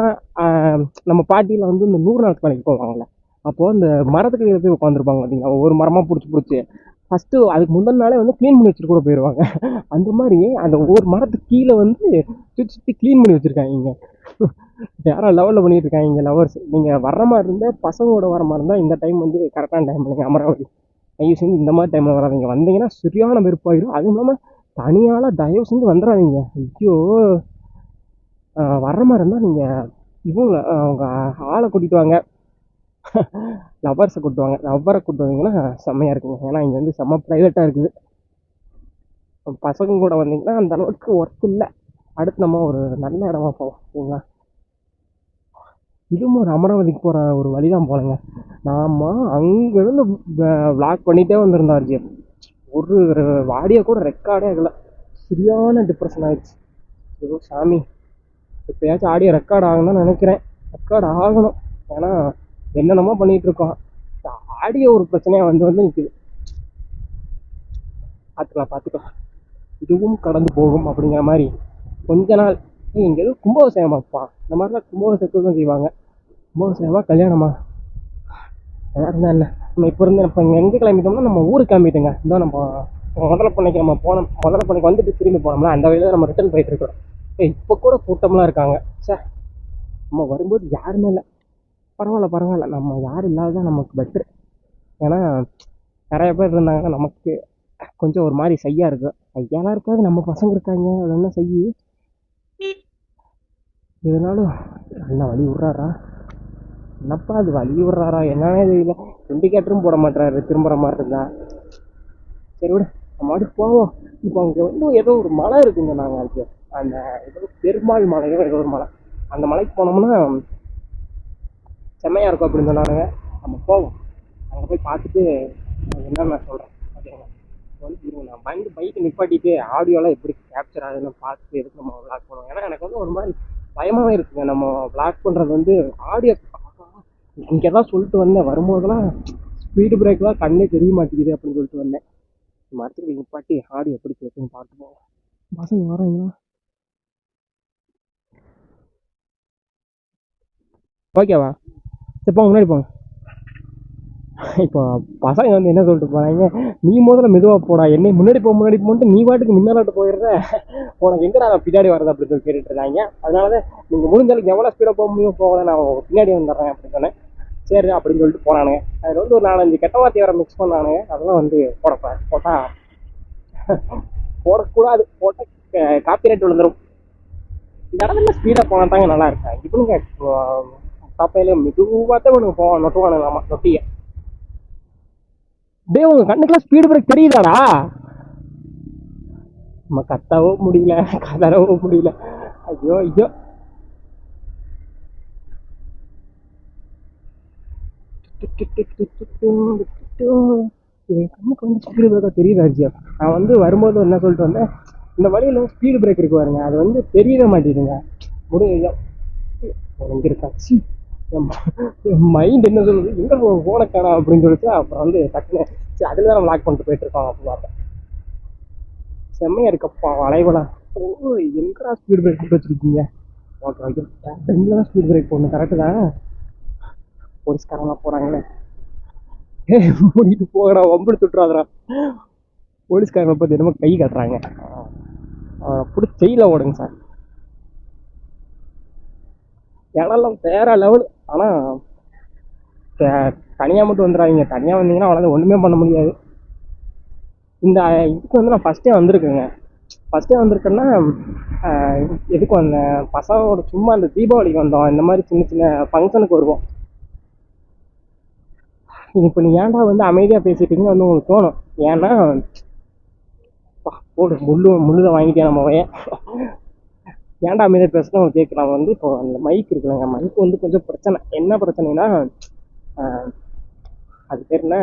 நம்ம பாட்டியில் வந்து இந்த 100 நாள் வேலைக்கு போவாங்கள்ல, அப்போது இந்த மரத்துக்கு போய் உட்காந்துருப்பாங்க பார்த்தீங்களா. ஒவ்வொரு மரமாக பிடிச்சி ஃபஸ்ட்டு அதுக்கு முந்தின நாளே வந்து க்ளீன் பண்ணி வச்சுட்டு கூட போயிடுவாங்க. அந்த மாதிரி அந்த ஒவ்வொரு மரத்துக்கு கீழே வந்து சுற்றி க்ளீன் பண்ணி வச்சுருக்காங்க. யாரோ லெவலில் பண்ணிட்டு இருக்காங்க இங்கே லவர்ஸ். நீங்கள் வர்ற மாதிரி இருந்தால், பசங்களோட வர மாதிரி இருந்தால், இந்த டைம் வந்து கரெக்டான டைம் இல்லைங்க. அமராவதி தயவு செஞ்சு இந்த மாதிரி டைமில் வராதிங்க. வந்தீங்கன்னா சரியான வெறுப்பாயிடும். அதுவும் இல்லாமல் தனியால் தயவு செஞ்சு வந்துடாதீங்க. ஐயோ, வர்ற மாதிரி இருந்தால் நீங்கள் அவங்க ஆளை கூட்டிகிட்டு வாங்க, லவ்வர்ஸை கூட்டுவாங்க. லவ்வரை கூட்டு வந்தீங்கன்னா செம்மையாக இருக்குங்க. ஏன்னா இங்கே வந்து செம்ம ப்ரைவேட்டாக இருக்குது. பசங்க கூட வந்தீங்கன்னா அந்த அளவுக்கு ஒர்க் இல்லை. அடுத்து நம்ம ஒரு நல்ல இடமா போவோம் சரிங்களா. இதுவும் ஒரு அமராவதிக்கு போகிற ஒரு வழி தான் போலங்க. நாம் அங்கேருந்து விளாக் பண்ணிகிட்டே வந்திருந்தோம். அர்ஜி ஒரு ஆடியோ கூட ரெக்கார்டே ஆகலை. சரியான டிப்ரெஷன் ஆகிடுச்சு. ஏதோ சாமி, எப்போயாச்சும் ஆடியோ ரெக்கார்ட் ஆகணும்னு நினைக்கிறேன். ரெக்கார்ட் ஆகணும். ஏன்னா என்னென்னமோ பண்ணிகிட்ருக்கோம். ஆடியோ ஒரு பிரச்சனையாக வந்து நிற்குது. பார்த்துக்கலாம். இதுவும் கடந்து போகும் அப்படிங்கிற மாதிரி கொஞ்ச நாள். இங்கே எதுவும் கும்பாபிஷேகமாப்பா, இந்த மாதிரிலாம் கும்பாபிஷேகத்துக்கு தான் செய்வாங்க. கும்பாபிஷேகமா கல்யாணமா எதாக இருந்தால் என்ன. நம்ம இப்போ இங்கே எங்கே கிளம்பிட்டோம்னா நம்ம ஊருக்கு கிளம்பிட்டோங்க. இதான் நம்ம முதலப்பண்ணைக்கு நம்ம போனோம். முதலப்பண்ணைக்கு வந்துட்டு திரும்பி போனோம்னா அந்த வழியில் நம்ம ரிட்டர்ன் போயிட்டுருக்கோம். இப்போ கூட கூட்டம்லாம் இருக்காங்க. சார், நம்ம வரும்போது யாருமே இல்லை. பரவாயில்ல, நம்ம யாரும் இல்லாததான் நமக்கு பெட்ரு. ஏன்னா நிறைய பேர் இருந்தாங்கன்னா நமக்கு கொஞ்சம் ஒரு மாதிரி சையாக இருக்கும். ஐயாலாம் இருக்காது, நம்ம பசங்க இருக்காங்க, அது என்ன செய்யி. இதனாலும் நல்லா வழி விட்றாரா, என்னப்பா அது வழி விட்றாரா என்னன்னே தெரியல. இண்டிகேட்டரும் போட மாட்டாரு திரும்புகிற மாதிரி இருந்தா. சரி விட, நம்ம அப்படி போவோம். இப்போ அங்கே வந்து ஏதோ ஒரு மலை இருக்குங்க. நாங்கள் அதுக்கு அந்த ஏதோ பெருமாள் மலையோ ஏதோ ஒரு மலை, அந்த மலைக்கு போனோம்னா செம்மையாக இருக்கும் அப்படின்னு சொன்னாங்க. நம்ம போவோம். அங்கே போய் பார்த்துட்டு என்னன்னு நான் சொல்கிறேன் ஓகேங்க. வந்து நான் பைக்கை நிப்பாட்டிட்டு ஆடியோலாம் எப்படி கேப்சர் ஆகுதுன்னு பார்த்துட்டு எதுக்கு நம்ம விளாக் பண்ணுவோம். ஏன்னா எனக்கு வந்து ஒரு மாதிரி பயமாகவே இருக்குங்க. நம்ம விளாக் பண்ணுறது வந்து ஆடியோ இங்கே தான் சொல்லிட்டு வந்தேன். வரும்போதெல்லாம் ஸ்பீடு பிரேக்லாம் கண்ணே தெரிய மாட்டேங்குது அப்படின்னு சொல்லிட்டு வந்தேன். மறுபடியும் நிப்பாட்டி ஆடியோ எப்படி கேட்குன்னு பார்த்து போவோம். பசங்க வராங்களா? ஓகேவா? சரி போங்க, முன்னாடி போங்க. இப்போ பசங்க வந்து என்ன சொல்லிட்டு போறாங்க, நீ முதல்ல மெதுவாக போடா, என்னை முன்னாடி போட்டு நீ பாட்டுக்கு முன்னாடி போயிடுற, உனக்கு எங்கடா நான் பின்னாடி வரது அப்படின்னு சொல்லி கேட்டுட்டு இருக்காங்க. அதனாலதான் நீங்கள் முடிஞ்ச அளவுக்கு எவ்வளோ ஸ்பீடாக போக முடியும் போகல, நான் பின்னாடி வந்துடுறேன் அப்படின்னு சொன்னேன். சரி அப்படின்னு சொல்லிட்டு போனானுங்க. அதில் வந்து ஒரு 4-5 கெட்ட வார்த்தை வேற மிக்ஸ் பண்ணானுங்க. அதெல்லாம் வந்து போடக்கூடாது, போட்டால் காப்பிரைட் விழுந்துடும். இந்த இடத்துல ஸ்பீடாக போனால் தாங்க நல்லா இருக்கேன். இப்படிங்க தப்பையில மெதுவாக தான் உனக்கு போவான், நொட்டுவானுங்களாமா நொட்டியை. டே உங்க கண்ணுக்கெல்லாம் ஸ்பீடு பிரேக் தெரியுதாடா? நம்ம கத்தவும் முடியல, கதறவும் முடியல. ஐயோ ஐயோ. கண்ணுக்கு வந்து ஸ்பீடு பிரேக்கா தெரியுது அர்ஜியா. நான் வந்து வரும்போது என்ன சொல்லிட்டு வந்தேன், இந்த வழியில ஸ்பீடு பிரேக் இருக்கு பாருங்க, அது வந்து தெரியவே மாட்டேங்குதுங்க. முடியும் எங்க இருக்காச்சு என் மைண்ட் என்ன சொல்லுது, எங்க போன காணா அப்படின்னு சொல்லிட்டு அப்புறம் வந்து டக்குன்னு சரி அதில் தான் நம்ம லாக் பண்ணிட்டு போயிட்டு இருக்கோம் அப்படின்னு பார்த்தேன். செம்மையா இருக்கப்பா வளைவலாம். ஓ எங்கடா ஸ்பீட் பிரேக் போட்டு வச்சிருக்கீங்க? ஓகே ஓகே, ரெண்டுல தான் ஸ்பீட் பிரேக் போடணும், கரெக்டு தான். போலீஸ்காரங்களாம் போறாங்களே, மூடிட்டு போகடா, வம்பெடுத்து விட்டுறாதரா. போலீஸ்காரங்களை பார்த்து என்னமோ கை கட்டுறாங்க. பிடிச்சி செய்யல ஓடுங்க சார். இடம்லாம் வேற லெவல். ஆனால் தனியாக மட்டும் வந்துடாதீங்க. தனியாக வந்தீங்கன்னா அவ்வளோ ஒன்றுமே பண்ண முடியாது. இந்த இதுக்கு வந்து நான் ஃபஸ்ட்டே வந்திருக்கேங்க. ஃபஸ்ட்டே வந்திருக்கேன்னா எதுக்கு வந்தேன், பசங்களோட சும்மா அந்த தீபாவளிக்கு வந்தோம். இந்த மாதிரி சின்ன சின்ன ஃபங்க்ஷனுக்கு வருவோம். இப்போ நீ ஏன்டா வந்து அமைதியாக பேசிட்டீங்கன்னு வந்து உங்களுக்கு தோணும். ஏன்னா போடு முள்ளுதான் வாங்கிட்டேன் நம்ம பையன். ஏன்டா அமைதியாக பேசுனா உங்களுக்கு கேட்கலாம். வந்து இப்போ அந்த மைக் இருக்குல்லங்க, மைக் வந்து கொஞ்சம் பிரச்சனை. என்ன பிரச்சனைனா அது பேர் என்ன,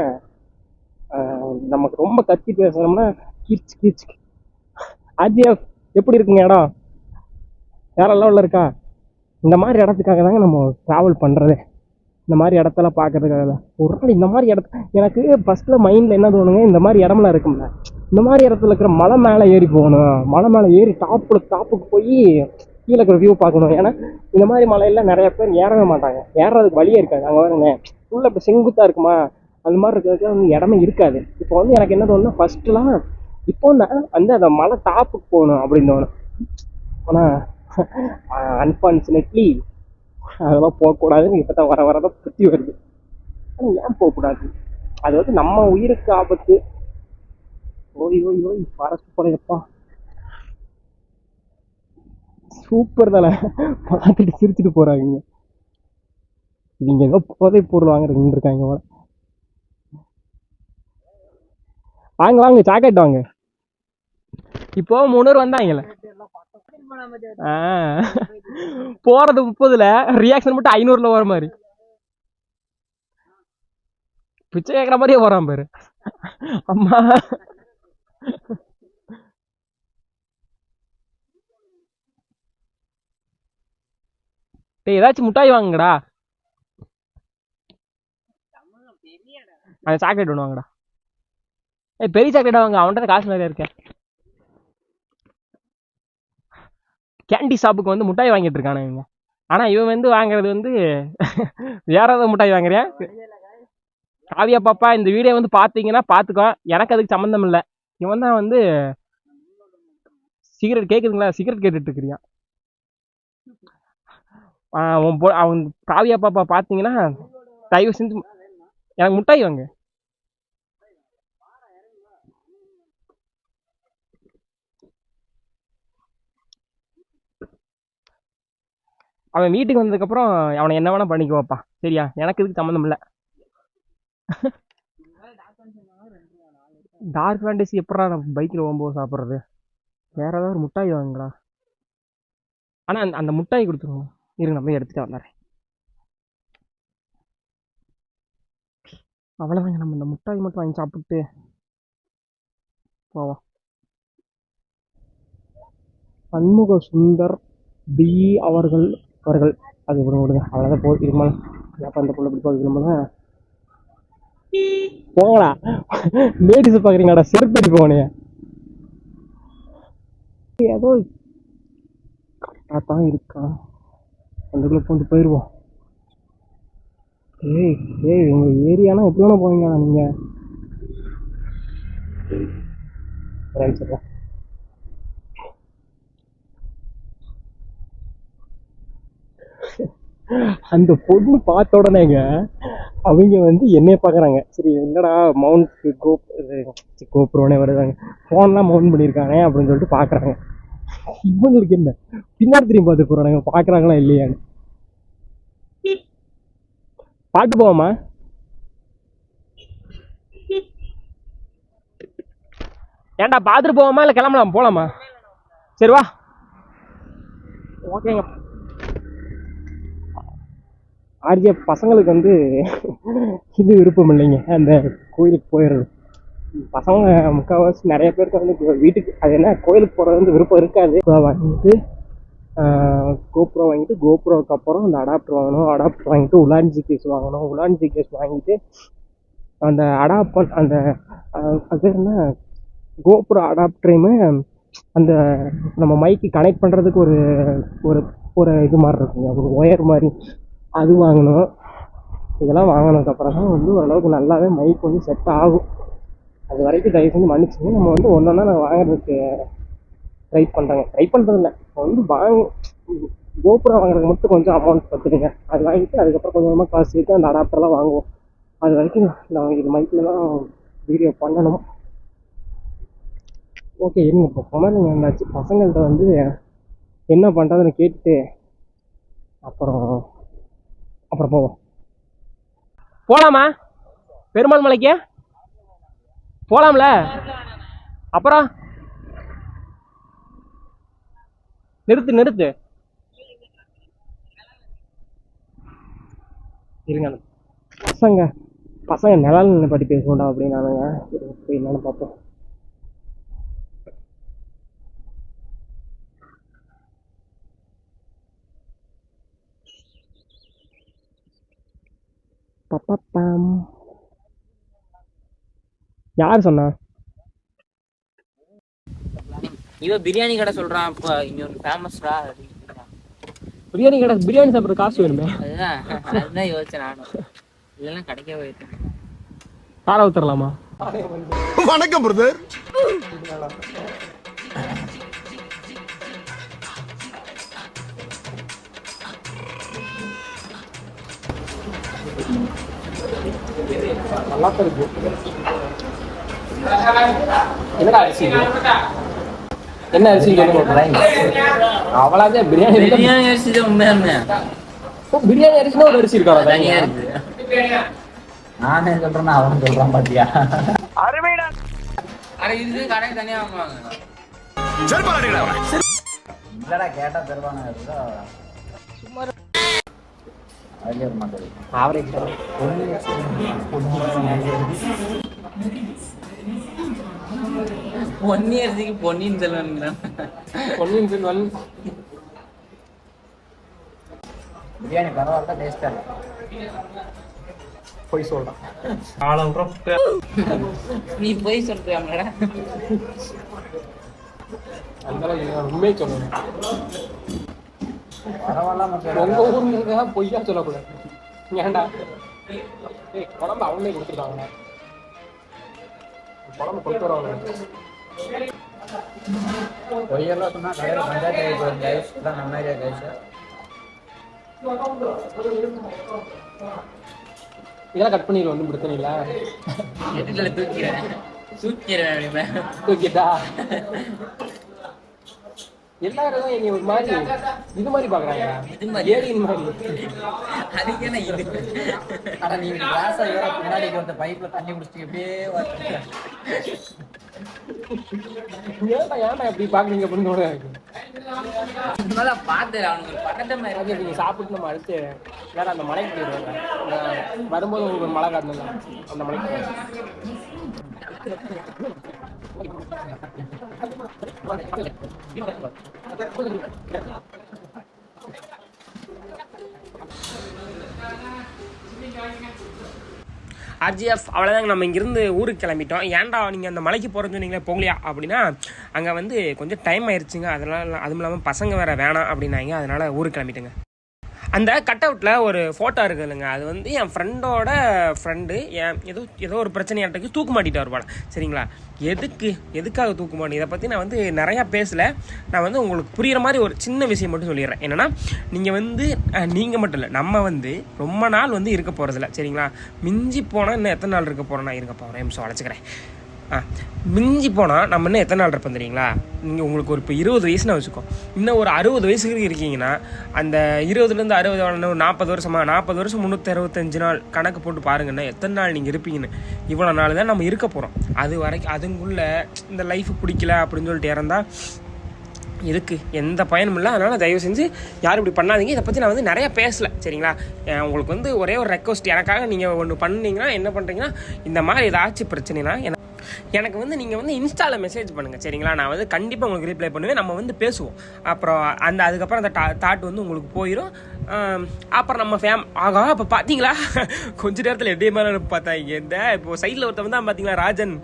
நமக்கு ரொம்ப கத்தி பேசணும்னா கீச் கீச். ஆர்ஜிஎஃப் எப்படி இருக்குங்க இடம்? வேற லெவலில் இருக்கா? இந்த மாதிரி இடத்துக்காக தாங்க நம்ம ட்ராவல் பண்ணுறது. இந்த மாதிரி இடத்தெல்லாம் பார்க்கறதுக்காக தான் ஒரு நாள் இந்த மாதிரி இடத்த. எனக்கு ஃபஸ்ட்டில் மைண்டில் என்ன தோணுங்க, இந்த மாதிரி இடம்லாம் இருக்கும்ல, இந்த மாதிரி இடத்துல இருக்கிற மலை மேலே ஏறி போகணும். மலை மேலே ஏறி டாப்புக்கு போய் கீழே இருக்கிற வியூ பார்க்கணும். ஏன்னா இந்த மாதிரி மலையெல்லாம் நிறைய பேர் ஏறவே மாட்டாங்க, ஏறுறதுக்கு வழியே இருக்காது. அங்கே வருங்க ஃபுல்லாக இப்போ செங்குத்தாக இருக்குமா, அந்த மாதிரி இருக்கிறதுக்கு வந்து இடமே இருக்காது. இப்போ வந்து எனக்கு என்ன தோணுன்னா, ஃபஸ்ட்டுலாம் இப்போ வந்து அந்த மலை டாப்புக்கு போகணும் அப்படின்னு தோணும். ஆனால் அன்ஃபார்ச்சுனேட்லி அதெல்லாம் போகக்கூடாதுன்னு இப்போ தான் வரதான் புத்தி வருது. ஆனால் ஏன் போகக்கூடாது? அது வந்து நம்ம உயிருக்கு ஆபத்து. ஓய் ஃபாரஸ்ட் போலையப்பா, சூப்பர் தானே. பார்த்துட்டு சிரிச்சுட்டு போறாங்க. இவங்க ஏதோ போதை பொருள் வாங்குறதுன்னு இருக்காங்க. வாங்க சாக்லேட் வாங்க. இப்போ 3 வந்தாங்கல்ல, போறது 30ல ரியாக்ஷன் மட்டும் 500ல வர மாதிரி பிச்சை கேட்குற மாதிரியே போறான் பாரு. அம்மா ஏதாச்சும் முட்டாய் வாங்குங்கடா, அந்த சாக்லேட் ஒன்று வாங்கடா. பெரிய சாக்லேட் வாங்க, அவன்கிட்ட காசு நிறைய இருக்கேன். கேண்டி ஷாப்புக்கு வந்து முட்டாய் வாங்கிட்டு இருக்கானே இவங்க. ஆனால் இவன் வந்து வாங்குறது வந்து வேற ஏதாவது முட்டாய் வாங்குறேன். காவியா பாப்பா, இந்த வீடியோ வந்து பார்த்தீங்கன்னா பார்த்துக்கோ, எனக்கு அதுக்கு சம்மந்தம் இல்லை. இவன் தான் வந்து சிகரெட் கேட்குதுங்களா, சிகரெட் கேட்டுட்டு இருக்கிறியா. அவன் காவியா பாப்பா பார்த்தீங்கன்னா தயவு செஞ்சு எனக்கு முட்டாய் வாங்க. அவன் வீட்டுக்கு வந்ததுக்கப்புறம் அவனை என்ன வேணா பண்ணிக்குவாப்பா, சரியா? எனக்கு இதுக்கு சம்மந்தம் இல்லை. டார்க் ஃபேண்டசி எப்படா நம்ம பைக்கில் போகும்போது சாப்பிட்றது? வேற ஏதாவது ஒரு முட்டாய் வாங்குங்களா. ஆனால் அந்த முட்டாய் கொடுத்துருங்க, இருங்க நம்ம எடுத்துகிட்டு வந்துடுறேன். அவ்வளோதாங்க, நம்ம இந்த முட்டாய் மட்டும் வாங்கி சாப்பிட்டு போவோம். சண்முக சுந்தர் பி அவர்கள் அது விடுங்க, அவ்வளோதான் போகுது. இதுமாதிரி ஏப்பா இந்த பொண்ணு இப்படி போகுது, நம்மள போங்கடா. லேடிஸ் பார்க்குறீங்கடா, செருப்படி போனே. ஏதோ கரெக்டாக தான் இருக்கா, அதுக்குள்ளே கொண்டு போயிடுவோம். ஏய் உங்கள் ஏரியானா எப்படி வேணா போவீங்களா நீங்கள்? சொல்கிறேன். அந்த பொண்ணு பார்த்த உடனேங்க அவங்க வந்து என்னைய பார்க்குறாங்க. சரி என்னடா மவுண்ட் கோப்ரோனே வருதாங்க, ஃபோன்லாம் மவுண்ட் பண்ணியிருக்காங்க அப்படின்னு சொல்லிட்டு பார்க்குறாங்க. இவங்களுக்கு என்ன பின்னாடி திரும்பி பார்த்து போகிறாங்க, பார்க்குறாங்களா இல்லையான்னு. பாட்டு போவோமா? ஏன்டா பார்த்துட்டு போவோமா இல்லை கிளம்பலாம்? போகலாமா? சரி வா. ஓகேங்க. ஆர்ஜிஎஃப் பசங்களுக்கு வந்து இது விருப்பம் இல்லைங்க அந்த கோயிலுக்கு போயிடுறது. பசங்க முக்கால்வாசி நிறைய பேருக்கு வந்து வீட்டுக்கு அது என்ன கோயிலுக்கு போகிறது வந்து விருப்பம் இருக்காது. வாங்கிட்டு கோப்ரோ வாங்கிட்டு கோப்ரோவுக்கு அப்புறம் அந்த அடாப்டர் வாங்கணும். அடாப்டர் வாங்கிட்டு உலான்ஜி கேஸ் வாங்கணும். உலான்ஜி கேஸ் வாங்கிட்டு அந்த அடாப்டர் அந்த அது என்ன கோப்ரோ அடாப்டரையுமே அந்த நம்ம மைக்கு கனெக்ட் பண்ணுறதுக்கு ஒரு ஒரு ஒரு இது மாதிரி இருக்குங்க, ஒரு ஒயர் மாதிரி, அது வாங்கணும். இதெல்லாம் வாங்கினதுக்கப்புறம் தான் வந்து ஓரளவுக்கு நல்லாவே மைக் வந்து செட் ஆகும். அது வரைக்கும் தயவு செஞ்சு மன்னிச்சுங்க. நம்ம வந்து ஒன்றா நான் வாங்குறதுக்கு ட்ரை பண்ணுறதில்ல வந்து கோபுரம் வாங்குறதுக்கு மட்டும் கொஞ்சம் அமௌண்ட் பார்த்துடுங்க. அது வாங்கிட்டு அதுக்கப்புறம் கொஞ்சம் கொஞ்சமாக காசு சேர்த்து அந்த அடாப்டர்லாம் வாங்குவோம். அது வரைக்கும் நான் இது மைக்கில் தான் வீடியோ பண்ணணும். ஓகே இருங்க. இப்போ குமாரிங்க இருந்தாச்சு. பசங்கள்கிட்ட வந்து என்ன பண்ணுறதுன்னு கேட்டுட்டு அப்புறம் போவோம். போகலாமா பெருமாள் மலைக்கு? போகலாம்ல. அப்புறம் நிறுத்து இருங்க. பசங்க நிழல் பற்றி பேசணும்டா அப்படின்னு நானுங்க போய் என்னன்னு பார்ப்போம். யார் சொன்னா? இவன் பிரியாணி கடை சொல்றான். இப்போ இங்க ஒரு ஃபேமஸ்டா பிரியாணி கடை. பிரியாணி சாப்பிட்ற காசு வேணுமே. அதுதான் யோசிச்சேன் நானும். இல்லைன்னா கடைக்கே போயிட்டேன். காரை ஊத்துறலாமா? வணக்கம் பிரதர். நல்லா இருக்கு. என்னடா அரிசி? என்ன அரிசி? அவ்வளோதான் பிரியாணி அரிசி தான் உண்மையா. பிரியாணி அரிசினா ஒரு அரிசி இருக்கா? தனியா இருக்கு. நானே சொல்றேன்னா அவன் சொல்றான் பாத்தியா? அருமைடா. இது கடை தனியா வாங்குவாங்க. இல்லடா கேட்டா தருவாங்க. சும்மா ஆவரேஜ் பொன்னியரிசிக்கு பொன்னியின் செல்வன். பிரியாணி பரவாயில்ல, டேஸ்டா இருக்கு. போய் சொல்றான். நீ போய் சொல்றியாங்களா? உண்மையை சொல்லணும். உங்க ஊர்ல பொய்யா சொல்லக்கூடாது. ஏன்டா குழம்பு அவங்களே கொடுத்துருக்காங்க. குழம்பு கொடுத்து வருவாங்க. பொய்யெல்லாம் சொன்னா கடையில் பஞ்சாயத்து கைஸ் தான் நம்ம ஏரியா கைஸ். இதெல்லாம் கட் பண்ணிடுவோம், ஒன்றும் பிரச்சனை இல்லை. தூக்கிட்டா எல்லாரும் என்னை ஒரு மாதிரி இது மாதிரி பாக்குறாங்க. ஏலியன் மாதிரி. அதுக்கு என்ன இது? ஆனா நீ கிளாஸை வேற பின்னாடி வந்த பைப்ல தண்ணி குடிச்சிட்டு எப்படியே ஏன்டா எப்படி பாக்குறீங்க அப்படின்னு கூட இருக்கு. பாத்து அவனுக்கு பக்கத்து மாதிரி நீங்க சாப்பிட்டு நம்ம அடுத்து வேற அந்த மலைக்கு போயிடுவாங்க. வரும்போது உங்களுக்கு ஒரு மலை காட்டணும், அந்த மலைக்கு ஆர்ஜிஎஃப். அவ்வளோதாங்க, நம்ம இங்கேருந்து ஊருக்கு கிளம்பிட்டோம். ஏன்டா நீங்கள் அந்த மலைக்கு போகிறேன்னு சொன்னீங்களே போகலையா அப்படின்னா, அங்கே வந்து கொஞ்சம் டைம் ஆயிடுச்சுங்க. அதனால் அதுவும் இல்லாமல் பசங்க வேறு வேணாம் அப்படின்னாங்க. அதனால் ஊருக்கு கிளம்பிட்டுங்க. அந்த கட் அவுட்டில் ஒரு ஃபோட்டோ இருக்குது இல்லைங்க, அது வந்து என் ஃப்ரெண்டோட ஃப்ரெண்டு ஏதோ ஒரு பிரச்சனையாட்டுக்கு தூக்கு மாட்டிட்டு வருவாள். சரிங்களா, எதுக்காக தூக்கு மாட்டி இதை பற்றி நான் வந்து நிறையா பேசலை. நான் வந்து உங்களுக்கு புரிகிற மாதிரி ஒரு சின்ன விஷயம் மட்டும் சொல்லிடுறேன். என்னென்னா, நீங்கள் மட்டும் இல்லை, நம்ம வந்து ரொம்ப நாள் வந்து இருக்க போகிறதில்ல. சரிங்களா, மிஞ்சி போனால் இன்னும் எத்தனை நாள் இருக்க போகிறேன்னா இருக்க போகிறேன் நிமிஷம் வளைச்சிக்கிறேன். மிஞ்சி போனால் நம்ம இன்னும் எத்தனை நாள் இருப்போம் தெரியுங்களா? நீங்கள் உங்களுக்கு ஒரு இப்போ 20 வயசுன்னு வச்சுக்கோ, இன்னும் ஒரு 60 வயசுக்கு இருக்கீங்கன்னா அந்த 20லேருந்து 60 ஒரு 40 வருஷமா, 40 வருஷம் 365 நாள் கணக்கு போட்டு பாருங்கன்னா எத்தனை நாள் நீங்கள் இருப்பீங்கன்னு. இவ்வளோ நாள் தான் நம்ம இருக்க போகிறோம். அது வரைக்கும் அதுக்குள்ளே இந்த லைஃப் பிடிக்கல அப்படின்னு சொல்லிட்டு இறந்தால் இதுக்கு எந்த பயனும் இல்லை. அதனால் தயவு செஞ்சு யாரும் இப்படி பண்ணாதீங்க. இதை பற்றி நான் வந்து நிறையா பேசலை. சரிங்களா, உங்களுக்கு வந்து ஒரே ஒரு ரெக்வஸ்ட், எனக்காக நீங்கள் ஒன்று பண்ணீங்கன்னா என்ன பண்ணுறீங்கன்னா, இந்த மாதிரி ஏதாச்சும் பிரச்சனைனா எனக்கு வந்து நீங்கள் வந்து இன்ஸ்டாவில் மெசேஜ் பண்ணுங்கள். சரிங்களா, நான் வந்து கண்டிப்பாக உங்களுக்கு ரீப்ளை பண்ணுவேன். நம்ம வந்து பேசுவோம். அப்புறம் அதுக்கப்புறம் அந்த தாட் வந்து உங்களுக்கு போயிடும். அப்புறம் நம்ம ஆகா இப்போ பார்த்தீங்களா கொஞ்ச நேரத்தில் எப்படி மேலே பார்த்தாங்க. இந்த இப்போ சைடில் ஒருத்தவங்க தான் பார்த்தீங்களா, ராஜன்.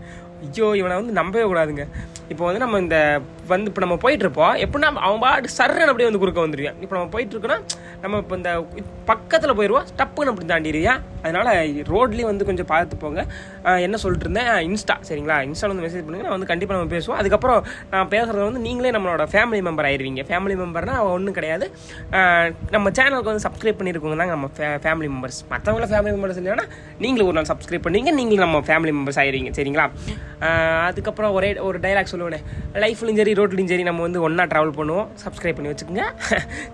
ஐயோ, இவனை வந்து நம்பவே கூடாதுங்க. இப்போ வந்து நம்ம இப்போ நம்ம போயிட்டுருப்போம், எப்படின்னா அவன் பாட்டு சர்றன்னு அப்படியே வந்து குறுக்க வந்துடுவேன். இப்போ நம்ம போயிட்டுருக்கோன்னா நம்ம இப்போ இந்த பக்கத்தில் போயிடுவோம், டப்புன்னு அப்படி தாண்டிடுவியா. அதனால் ரோட்லேயும் வந்து கொஞ்சம் பார்த்து போங்க. என்ன சொல்லிட்டு இருந்தேன், இன்ஸ்டா. சரிங்களா, இன்ஸ்டாவில் வந்து மெசேஜ் பண்ணுங்க, நான் வந்து கண்டிப்பாக நம்ம பேசுவோம். அதுக்கப்புறம் நான் பேசுகிறது வந்து நீங்களே நம்மளோட ஃபேமிலி மெம்பர் ஆயிடுவீங்க. ஃபேமிலி மெம்பர்னால் ஒன்றும் கிடையாது, நம்ம சேனலுக்கு வந்து சப்ஸ்கிரைப் பண்ணியிருக்கோங்க தாங்க நம்ம ஃபேமிலி மெம்பர்ஸ். மற்றவங்கள ஃபேமிலி மெம்பர்ஸ் இல்லைன்னா நீங்களும் ஒரு நாள் சப்ஸ்கிரைப் பண்ணுவீங்க, நீங்களும் நம்ம ஃபேமிலி மெம்பர்ஸ் ஆயிடுவீங்க. சரிங்களா, அதுக்கப்புறம் ஒரு டைலாக் சொல்லுவேன், லைஃப்லையும் சரி ரோட்லையும் சரி நம்ம வந்து ஒன்றா ட்ராவல் பண்ணுவோம், சப்ஸ்கிரைப் பண்ணி வச்சுக்கோங்க.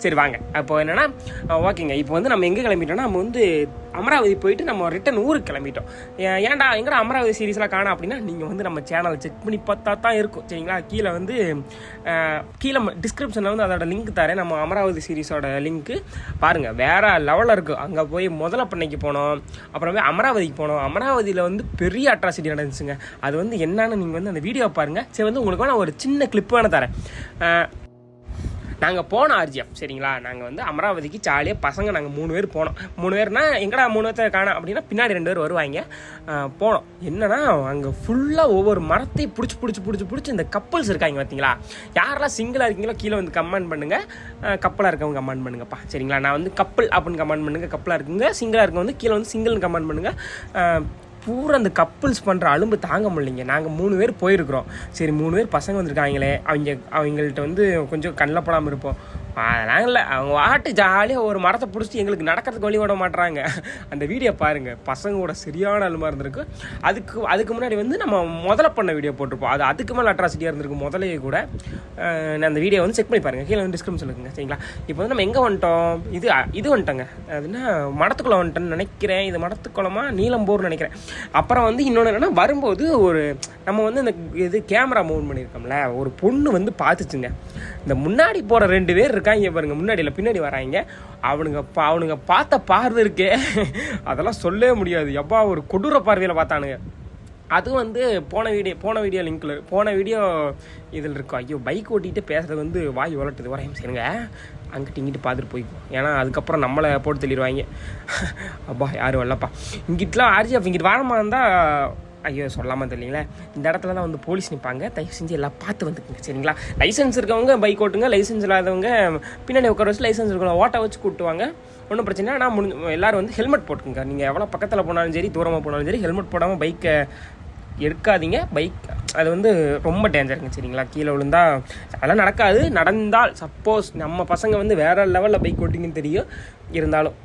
சரி வாங்க, அப்போ என்னென்னா ஓகேங்க. இப்போ வந்து நம்ம எங்கே கிளம்பிட்டோம்னா, நம்ம வந்து அமராவதி போயிட்டு நம்ம ரிட்டன் ஊருக்கு கிளம்பிட்டோம். ஏன்டா எங்கடா அமராவதி சீரீஸ்லாம் காணோம் அப்படின்னா, நீங்கள் வந்து நம்ம சேனலை செக் பண்ணி பார்த்தா தான் இருக்கும். சரிங்களா, கீழே டிஸ்கிரிப்ஷனில் வந்து அதோட லிங்க் தரேன், நம்ம அமராவதி சீரீஸோட லிங்க்கு பாருங்கள். வேறு லெவலில் இருக்குது. அங்கே போய் முதல்ல பண்ணைக்கு போனோம், அப்புறமே அமராவதிக்கு போனோம். அமராவதியில் வந்து பெரிய அட்ராசிட்டி நடந்துச்சுங்க. அது வந்து என்னன்னு நீங்கள் வந்து அந்த வீடியோ பாருங்கள். சரி, வந்து உங்களுக்கு நான் ஒரு சின்ன கிளிப் வேணால் தரேன். நாங்கள் போனோம் RGF. சரிங்களா, நாங்கள் வந்து அமராவதிக்கு ஜாலியாக பசங்க நாங்கள் 3 பேர் போனோம். 3 பேர்னா எங்கடா 3 பேர்த்த காணோம் அப்படின்னா பின்னாடி 2 பேர் வருவாங்க. போனோம். என்னன்னா அங்கே ஃபுல்லாக ஒவ்வொரு மரத்தையும் பிடிச்சி இந்த கப்பல்ஸ் இருக்காங்க பார்த்தீங்களா. யாரெல்லாம் சிங்கிளாக இருக்கீங்களோ கீழே வந்து கமெண்ட் பண்ணுங்கள், கப்பலாக இருக்கவங்க கமெண்ட் பண்ணுங்கப்பா. சரிங்களா, நான் வந்து கப்பல் அப்படின்னு கமெண்ட் பண்ணுங்கள், கப்பலாக இருக்குங்க. சிங்கிளாக இருக்கவங்க வந்து கீழே வந்து சிங்கிள்னு கமெண்ட் பண்ணுங்கள். பூரா அந்த கப்புள்ஸ் பண்ணுற அலும்பு தாங்க முடியலைங்க. நாங்கள் 3 பேர் போயிருக்கிறோம். சரி, 3 பேர் பசங்க வந்திருக்காங்களே, அவங்கள்ட்ட வந்து கொஞ்சம் கண்ணில் படாமல் இருப்போம். அதெல்லாம் இல்லை, அவங்க வாட்டு ஜாலியாக ஒரு மரத்தை பிடிச்சிட்டு எங்களுக்கு நடக்கிறதுக்கு வழி விட மாட்டுறாங்க. அந்த வீடியோ பாருங்கள், பசங்களோட சரியான அலுமாக இருந்திருக்கு. அதுக்கு முன்னாடி வந்து நம்ம முதல்ல பண்ண வீடியோ போட்டிருப்போம், அதுக்கு மேலே அட்ராசிட்டியாக இருந்திருக்கு முதலையே கூட. நான் அந்த வீடியோ வந்து செக் பண்ணி பாருங்கள், கீழே வந்து டிஸ்கிரிப்ஷன் இருக்குங்க. சரிங்களா, இப்போ வந்து நம்ம எங்கே வந்துட்டோம், இது வந்துட்டோங்க. அதுனா மடத்துக்குளம் வந்துட்டோன்னு நினைக்கிறேன். இது மடத்துக்குளமா நீலம்போர்னு நினைக்கிறேன். அப்புறம் வந்து இன்னொன்று என்னென்னா, வரும்போது நம்ம வந்து இந்த கேமரா மூவ் பண்ணியிருக்கோம்ல, ஒரு பொண்ணு வந்து பார்த்துச்சுங்க. இந்த முன்னாடி போகிற 2 பேர் இருக்காங்க பாருங்க, முன்னாடி இல்லை பின்னாடி வராங்க. அவனுங்க பார்த்த பார்வை இருக்கே, அதெல்லாம் சொல்லவே முடியாது. எப்பா ஒரு கொடூர பார்வையில் பார்த்தானுங்க. அது வந்து போன வீடியோ லிங்க்ல போன வீடியோ இதில் இருக்கும். ஐயோ, பைக் ஓட்டிகிட்டு பேசுறது வந்து வாய் வளட்டுது. வரையும் சரிங்க, அங்கிட்டு இங்கிட்டு பார்த்துட்டு போய்க்கும். ஏன்னா அதுக்கப்புறம் நம்மளை போட்டு தள்ளிடுவாங்க. அப்பா யாரும் வரலப்பா. இங்கிட்டலாம் RGF இங்கிட்டு வாரமாக இருந்தால், ஐயோ சொல்லாமல் தெரியலீங்களே, இந்த இடத்துல தான் வந்து போலீஸ் நிற்பாங்க. தயவு செஞ்சு எல்லாம் பார்த்து வந்துக்குங்க. சரிங்களா, லைசன்ஸ் இருக்கவங்க பைக் ஓட்டுங்க, லைசன்ஸ் இல்லாதவங்க பின்னாடி உட்கார வச்சு லைசன்ஸ் இருக்கவங்க ஓட்ட வச்சு கூட்டுவாங்க. ஒன்றும் பிரச்சனை. ஆனால் எல்லோரும் வந்து ஹெல்மெட் போட்டுக்குங்க. நீங்கள் எவ்வளோ பக்கத்தில் போனாலும் சரி, தூரமாக போனாலும் சரி, ஹெல்மெட் போடாமல் பைக்கை எடுக்காதீங்க. பைக் அது வந்து ரொம்ப டேஞ்சருங்க. சரிங்களா, கீழே விழுந்தால் அதெல்லாம் நடக்காது. நடந்தால் சப்போஸ் நம்ம பசங்க வந்து வேறு லெவலில் பைக் ஓட்டிங்கன்னு தெரியும், இருந்தாலும்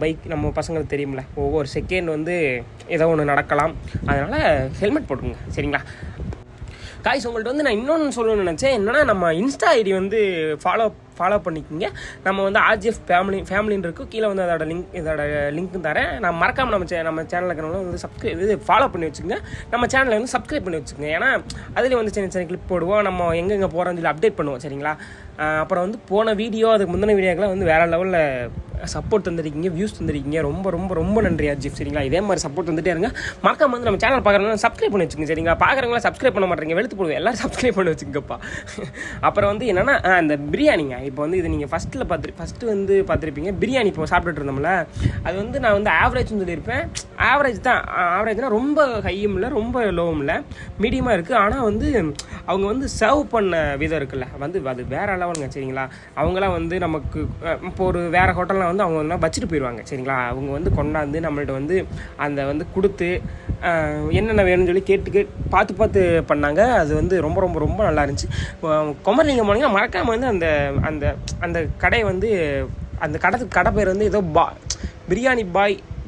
பைக் நம்ம பசங்களுக்கு தெரியும்ல, ஒவ்வொரு செகண்ட் வந்து ஏதோ ஒன்று நடக்கலாம். அதனால் ஹெல்மெட் போட்டுங்க. சரிங்களா காய்ஸ், உங்கள்கிட்ட வந்து நான் இன்னொன்று சொல்லணும்னு நினச்சேன். என்னென்னா, நம்ம இன்ஸ்டா ஐடி வந்து ஃபாலோ பண்ணிக்கோங்க. நம்ம வந்து RGF ஃபேமிலின்னு இருக்கும். கீழே வந்து இதோட லிங்க்கும் தரேன். நான் மறக்காமல் நம்ம சேனலுக்கு வந்து ஃபாலோ பண்ணி வச்சுக்கோங்க. நம்ம சேனலை வந்து சப்ஸ்கிரைப் பண்ணி வச்சுக்கோங்க. ஏன்னா அதுலேயும் வந்து சின்ன கிளிப் போடுவோம், நம்ம எங்கெங்கே போகிறோன்னு சொல்லி அப்டேட் பண்ணுவோம். சரிங்களா, அப்புறம் வந்து போன வீடியோ அதுக்கு முந்தின வீடியோக்கெலாம் வந்து வேறு லெவலில் சப்போர்ட் தந்துருக்கீங்க, வியூஸ் தந்துருக்கீங்க. ரொம்ப ரொம்ப ரொம்ப நன்றி RGF. சரிங்களா, இதே மாதிரி சப்போர்ட் வந்துட்டே இருங்க. மறக்காம வந்து நம்ம சேனல் பார்க்குறவங்க சப்ஸ்கிரைப் பண்ணி வச்சுக்கோங்க. சரிங்களா, பார்க்குறவங்களாம் சப்ஸ்கிரைப் பண்ண மாட்டேங்க, வெளுத்து போடுவோம். எல்லோரும் சப்ஸ்கிரைப் பண்ணி வச்சுக்கப்பா. அப்புறம் வந்து என்னென்னா, அந்த பிரியாணிங்க, இப்போ வந்து இது நீங்கள் ஃபஸ்ட்டு வந்து பார்த்துருப்பீங்க. பிரியாணி இப்போ சாப்பிட்டுட்டு இருந்தோம்ல, அது வந்து நான் வந்து ஆவரேஜ்னு சொல்லியிருப்பேன். ஆவரேஜ் தான். ஆவரேஜ்னால் ரொம்ப ஹையும் இல்லை, ரொம்ப லோவும் இல்லை, மீடியமாக இருக்குது. ஆனால் வந்து அவங்க வந்து சர்வ் பண்ண விதம் இருக்குல்ல வந்து அது வேறு லெவலுங்க சரிங்களா. அவங்களாம் வந்து நமக்கு இப்போ ஒரு வேறு ஹோட்டலில் வந்து அவங்க வந்து வச்சுட்டு போயிடுவாங்க சரிங்களா. அவங்க வந்து கொண்டாந்து நம்மள்ட்ட வந்து அந்த வந்து கொடுத்து என்னென்ன வேணும்னு சொல்லி கேட்டு பார்த்து பண்ணாங்க. அது வந்து ரொம்ப ரொம்ப ரொம்ப நல்லா இருந்துச்சு. குமரலிங்கம் போனீங்கன்னா மறக்காமல் வந்து அந்த அந்த அந்த கடை வந்து அந்த கடை பேர் வந்து ஏதோ பிரியாணி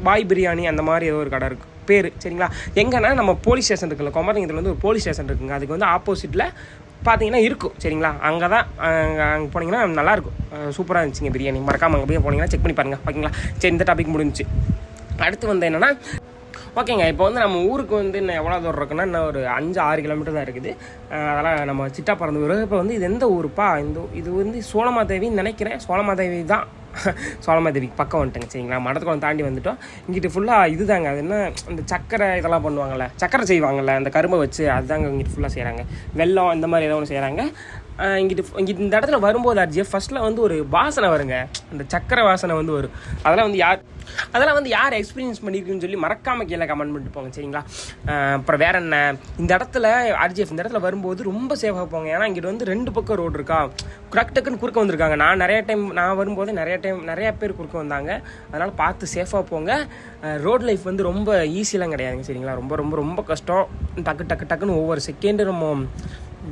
பாய் பிரியாணி அந்த மாதிரி ஏதோ ஒரு கடை இருக்குது பேர் சரிங்களா. எங்கன்னா நம்ம போலீஸ் ஸ்டேஷன் இருக்குல்ல, குமரலிங்கத்தில் வந்து ஒரு போலீஸ் ஸ்டேஷன் இருக்குங்க. அதுக்கு வந்து ஆப்போசிட்டில் பார்த்தீங்கன்னா இருக்கும் சரிங்களா. அங்கே தான் அங்கே போனீங்கன்னா நல்லாயிருக்கும், சூப்பராக இருந்துச்சுங்க பிரியாணி. மறக்காமல் அங்கே போய் போனீங்கன்னா செக் பண்ணி பாருங்கள் ஓகேங்களா. சரி, இந்த டாபிக் முடிஞ்சிச்சு. அடுத்து வந்து என்னென்னா ஓகேங்க, இப்போ வந்து நம்ம ஊருக்கு வந்து இன்னும் எவ்வளோ தூரம் இருக்குன்னா இன்னும் ஒரு 5-6 கிலோமீட்டர் தான் இருக்குது. அதெல்லாம் நம்ம சிட்டாபரந்தூர். இப்போ வந்து இது எந்த ஊருப்பா, இது வந்து சோழமாதேவின்னு நினைக்கிறேன். சோழமாதேவி தான், சோழமாதேவிக்கு பக்கம் வந்துட்டுங்க சரிங்களா. மடத்துக்குளம் தாண்டி வந்துட்டோம். இங்கிட்டு ஃபுல்லாக இது தாங்க, அது என்ன இந்த சக்கரை இதெல்லாம் பண்ணுவாங்கள்ல, சக்கரை செய்வாங்கள்ல அந்த கரும்பை வச்சு, அதுதாங்க இங்கிட்டு ஃபுல்லாக செய்கிறாங்க. வெல்லம் இந்த மாதிரி ஏதோ ஒன்று செய்கிறாங்க. இங்கிட்டு இந்த இடத்துல வரும்போது அர்ஜி ஃபஸ்ட்டில் வந்து ஒரு வாசனை வருங்க, அந்த சக்கரை வாசனை வந்து வரும். அதெல்லாம் வந்து யார் எக்ஸ்பீரியன்ஸ் பண்ணியிருக்குன்னு சொல்லி மறக்காமல் கீழே கமெண்ட் பண்ணிட்டு போங்க சரிங்களா. அப்புறம் வேற என்ன, இந்த இடத்துல ஆர்ஜிஎஃப் இந்த இடத்துல வரும்போது ரொம்ப சேஃபாக போங்க. ஏன்னா இங்கிட்ட வந்து 2 பக்கம் ரோடு இருக்கா, டக்குன்னு குறுக்க வந்திருக்காங்க. நான் வரும்போது நிறைய பேர் குறுக்க வந்தாங்க. அதனால் பார்த்து சேஃபாக போங்க. ரோட் லைஃப் வந்து ரொம்ப ஈஸியெலாம் கிடையாதுங்க சரிங்களா. ரொம்ப ரொம்ப ரொம்ப கஷ்டம். டக்குன்னு ஒவ்வொரு செகண்டு நம்ம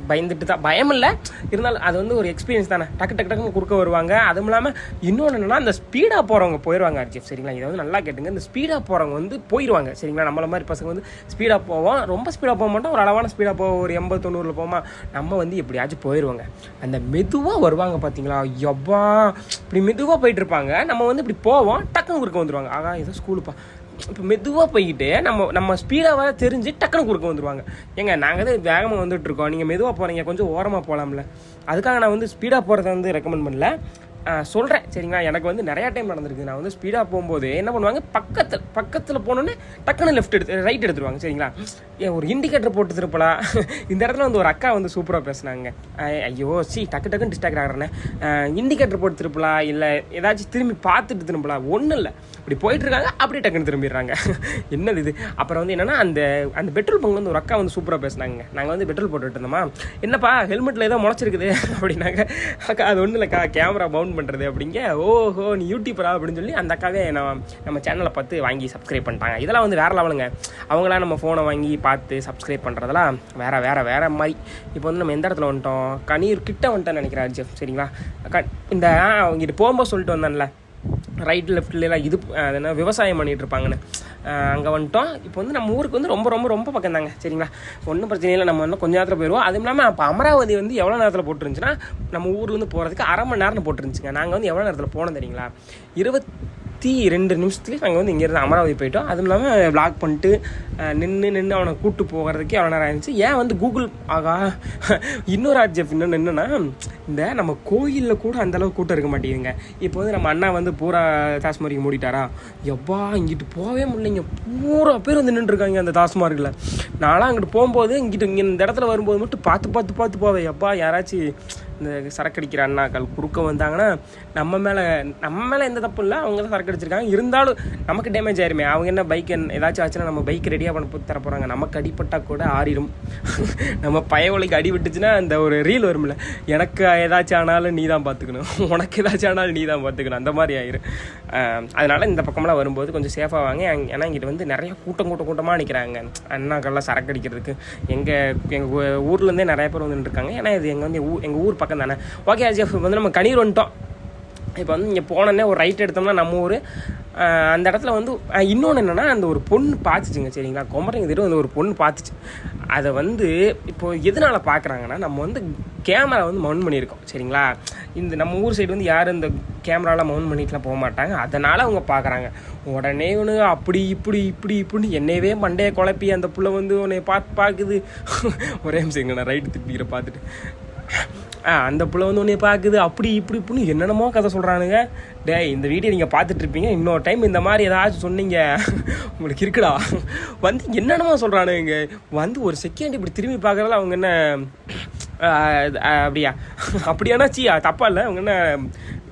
பயந்துட்டு தான், பயம் இல்லை இருந்தாலும் அது வந்து ஒரு எக்ஸ்பீரியன்ஸ் தானே. டக்குன்னு குறுக்க வருவாங்க. அதுவும் இல்லாமல் இன்னொன்று என்னென்னா, அந்த ஸ்பீடாக போகிறவங்க போயிடுவாங்க ஆர்ஜிஎஃப் சரிங்களா. இதை வந்து நல்லா கேட்டுங்க, இந்த ஸ்பீடாக போகிறவங்க வந்து போயிடுவாங்க சரிங்களா. நம்மள மாதிரி பசங்க வந்து ஸ்பீடாக போவோம், ரொம்ப ஸ்பீடாக போக மாட்டோம், ஒரு அளவான ஸ்பீடாக போவோம், ஒரு 80-90 போவோமா. நம்ம வந்து எப்படியாச்சும் போயிடுவாங்க. அந்த மெதுவாக வருவாங்க பார்த்தீங்களா, எவ்வா இப்படி மெதுவாக போயிட்டு இருப்பாங்க. நம்ம வந்து இப்படி போவோம், டக்குன்னு குறுக்க வந்துடுவாங்க. ஆகா ஏதோ ஸ்கூலுப்பா, இப்போ மெதுவாக போய்கிட்டு நம்ம ஸ்பீடாக வர தெரிஞ்சு டக்குன்னு குறுக்க வந்துடுவாங்க. ஏங்க நாங்கள் தான் வேகமாக வந்துட்டுருக்கோம், நீங்கள் மெதுவாக போகிறீங்க, கொஞ்சம் ஓரமாக போகலாம்ல. அதுக்காக நான் வந்து ஸ்பீடாக போகிறத வந்து ரெக்கமெண்ட் பண்ணல, சொல்கிறேன் சரிங்களா. எனக்கு வந்து நிறையா டைம் நடந்திருக்கு. நான் வந்து ஸ்பீடாக போகும்போது என்ன பண்ணுவாங்க, பக்கத்தில் போனோன்னே டக்குன்னு ரைட் எடுத்துருவாங்க சரிங்களா. ஒரு இண்டிகேட்டர் போட்டு திருப்பலாம். இந்த இடத்துல வந்து ஒரு அக்கா வந்து சூப்பராக பேசுனாங்க. ஐயோ டக்குன்னு டிஸ்ட்ராக்ட் ஆகிறேன்னே. இண்டிகேட்டர் போட்டு திருப்பலாம், இல்லை ஏதாச்சும் திரும்பி பார்த்துட்டு திரும்பலாம், ஒன்றும் இல்லை, இப்படி போயிட்டுருக்காங்க அப்படியே டக்குன்னு திரும்பிடுறாங்க. என்னது இது. அப்புறம் வந்து என்னென்னா, அந்த பெட்ரோல் பங்கு வந்து ஒரு அக்கா வந்து சூப்பராக பேசுனாங்க. நாங்கள் வந்து பெட்ரோல் போட்டுட்டு இருந்தோமா, என்னப்பா ஹெல்மெட்டில் ஏதோ முளைச்சிருக்குது அப்படின்னாங்க. அக்கா அது ஒன்றும் இல்லைக்கா, கேமரா பவுண்ட் பண்ணுறது அப்படிங்க. ஓஹோ நீ யூடியூபரா அப்படின்னு சொல்லி அந்த அக்காவே நம்ம சேனலை பார்த்து வாங்கி சப்ஸ்கிரைப் பண்ணிட்டாங்க. இதெல்லாம் வந்து வேறு லெவலுங்க. அவங்களாம் நம்ம ஃபோனை வாங்கி பார்த்து சப்ஸ்கிரைப் பண்ணுறதெல்லாம் வேறு மாதிரி. இப்போ வந்து நம்ம எந்த இடத்துல வந்துட்டோம், கனியூர் கிட்ட வந்துட்டோன்னு நினைக்கிறேன் ஆர்ஜிஎஃப் சரிங்களா. இந்த அவங்ககிட்ட போகும்போது சொல்லிட்டு வந்தான்ல, ரைட் லெஃப்ட்லாம் இது என்ன விவசாயம் பண்ணிகிட்டு இருப்பாங்கன்னு, அங்கே வந்துட்டோம். இப்போ வந்து நம்ம ஊருக்கு வந்து ரொம்ப ரொம்ப ரொம்ப பக்கம் தாங்க சரிங்களா. ஒன்றும் பிரச்சனை இல்லை, நம்ம இன்னும் கொஞ்சம் நேரத்தில் போயிடுவோம். அதுவும் இல்லாமல் அப்போ அமராவதி வந்து எவ்வளோ நேரத்தில் போட்டுருந்துச்சுன்னா, நம்ம ஊர் வந்து போகிறதுக்கு 1/2 மணி நேரம் போட்டுருந்துச்சுங்க. நாங்கள் வந்து எவ்வளோ நேரத்தில் போனோம் தெரியுங்களா, 22 நிமிஷத்துலேயே நாங்கள் வந்து இங்கேருந்து அமராவதி போயிட்டோம். அதுவும் இல்லாமல் விளாக் பண்ணிட்டு நின்று அவனை கூப்பிட்டு போகிறதுக்கே எவ்வளோ நேரம் ஆயிடுச்சு. ஏன் வந்து கூகுள் ஆகா இன்னொரு ஆர்ஜிஎஃப் இன்னொன்று என்னென்னா, இந்த நம்ம கோயிலில் கூட அந்தளவுக்கு கூட்டம் இருக்க மாட்டேங்குதுங்க. இப்போ வந்து நம்ம அண்ணா வந்து பூரா டாஸ்மார்க்கு மூடிட்டாரா, எவ்வா இங்கிட்டு போகவே முடியலைங்க, பூரா பேர் வந்து நின்றுருக்காங்க அந்த டாஸ்மார்க்கில். நான்லாம் அங்கிட்டு போகும்போது இங்கே இந்த இடத்துல வரும்போது மட்டும் பார்த்து போவேன். எப்பா யாராச்சும் இந்த சரக்கு அடிக்கிற அண்ணாக்கள் குறுக்க வந்தாங்கன்னா, நம்ம மேலே எந்த தப்பு இல்லை, அவங்க தான் சரக்கு அடிச்சிருக்காங்க. இருந்தாலும் நமக்கு டேமேஜ் ஆயிருமே. அவங்க என்ன பைக் ஏதாச்சும் ஆச்சுன்னா நம்ம பைக் ரெடியாக பண்ண தர போகிறாங்க. நமக்கு அடிப்பட்டால் கூட ஆறிடும். நம்ம பயவலைக்கு அடி விட்டுச்சுன்னா அந்த ஒரு ரீல் வரும்ல, எனக்கு ஏதாச்சும் ஆனாலும் நீ தான் பார்த்துக்கணும், உனக்கு ஏதாச்சும் ஆனாலும் நீ தான் பார்த்துக்கணும், அந்த மாதிரி ஆயிரும். அதனால் இந்த பக்கமெல்லாம் வரும்போது கொஞ்சம் சேஃபாக வாங்க. ஏன்னா இங்கிட்ட வந்து நிறைய கூட்டமாக நிற்கிறாங்க அண்ணாக்கள்லாம் சரக்கு அடிக்கிறதுக்கு. எங்கள் ஊர்லேருந்தே நிறைய பேர் வந்துட்டு இருக்காங்க. ஏன்னா இது எங்கள் ஊர் பக்கம் தானே. ஓகே ஆர்ஜிஎஃப் வந்து நம்ம கனியூர் வந்துட்டோம். இப்போ வந்து இங்கே போனோன்னே ஒரு ரைட் எடுத்தோம்னா நம்ம ஊர். அந்த இடத்துல வந்து இன்னொன்று என்னென்னா, அந்த ஒரு பொண்ணு பார்த்துச்சுங்க சரிங்களா. குமரலிங்கத்தில் வந்து ஒரு பொண்ணு பார்த்துச்சு. அதை வந்து இப்போது எதனால் பார்க்குறாங்கன்னா, நம்ம வந்து கேமரா வந்து மவுண்ட் பண்ணியிருக்கோம் சரிங்களா. இந்த நம்ம ஊர் சைடு வந்து யாரும் இந்த கேமராவில் மவுண்ட் பண்ணிட்டுலாம் போக மாட்டாங்க. அதனால் அவங்க பார்க்குறாங்க. உடனே ஒன்று அப்படி இப்படின்னு என்னையவே மண்டையை குழப்பி அந்த புள்ள வந்து உன்னை பார்க்குது. ஒரே நிமிஷம் நான் ரைட்டு திருப்பிக்கிற பார்த்துட்டு, அந்த புள்ள வந்து உன்னைய பார்க்குது அப்படி இப்படின்னு என்னென்னமோ கதை சொல்கிறானுங்க. இந்த வீடியோ நீங்கள் பார்த்துட்ருப்பீங்க. இன்னொரு டைம் இந்த மாதிரி ஏதாச்சும் சொன்னீங்க உங்களுக்கு இருக்குடா வந்து என்னென்னமோ சொல்கிறானுங்க. வந்து ஒரு செகண்ட் இப்படி திரும்பி பார்க்குறதால அவங்க என்ன அப்படியானா தப்பா இல்லை. அவங்க என்ன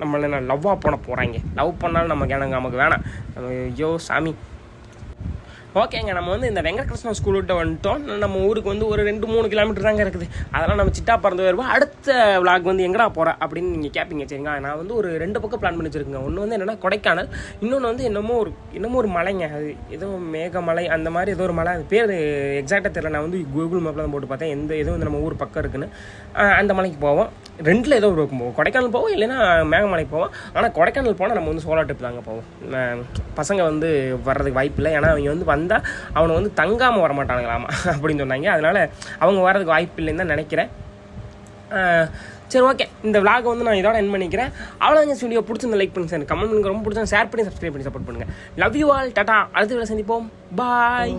நம்மளை என்ன லவ்வாக போகிறாங்க. லவ் பண்ணாலும் நமக்கு வேணாம். ஐயோ சாமி. ஓகேங்க, நம்ம வந்து இந்த வெங்கடகிருஷ்ணா ஸ்கூல் விட்டு வந்துட்டோம். நம்ம ஊருக்கு வந்து ஒரு 2-3 கிலோமீட்டர் தாங்க இருக்குது. அதெல்லாம் நம்ம சிட்டா பறந்து வருவோம். அடுத்த விளாக் வந்து எங்கடா போகிற அப்படின்னு நீங்கள் கேட்பீங்க. சரிங்களா, நான் வந்து ஒரு 2 பக்கம் பிளான் பண்ணி வச்சுருக்கேங்க. ஒன்று வந்து என்னென்னா கொடைக்கானல், இன்னொன்று வந்து என்னமோ ஒரு மலைங்க. அது ஏதோ மேகமலை அந்த மாதிரி ஏதோ ஒரு மலை. அது பேர் எக்ஸாக்டாக தெரியல. நான் வந்து கூகுள் மேப்பில் தான் போட்டு பார்த்தேன் எதுவும் வந்து நம்ம ஊர் பக்கம் இருக்குன்னு. அந்த மலைக்கு போவோம். 2ல் ஏதோ ஒரு போவோம். கொடைக்கானல் போவோம், இல்லைன்னா மேகமலைக்கு போவோம். ஆனால் கொடைக்கானல் போனால் நம்ம வந்து சோலோ ட்ரிப் தாங்க போவோம். பசங்க வந்து வர்றதுக்கு வாய்ப்பு இல்லை. ஏன்னா அவங்க வந்து வந்தால் அவனை வந்து தங்காமல் வரமாட்டானுங்களாமா அப்படின்னு சொன்னாங்க. அதனால் அவங்க வர்றதுக்கு வாய்ப்பு இல்லைன்னு தான் நினைக்கிறேன். சரி, ஓகே, இந்த விளாக் வந்து நான் இதோட என் பண்ணிக்கிறேன். அவ்வளோதான். வீடியோ பிடிச்சிருந்த லைக் பண்ணுங்க, கமெண்ட் பண்ணுங்க, ரொம்ப பிடிச்சா ஷேர் பண்ணி சப்ஸ்கிரைப் பண்ணி சப்போர்ட் பண்ணுங்கள். Love you all, Tata. அடுத்த வீடியோ சந்திப்போம். பாய்.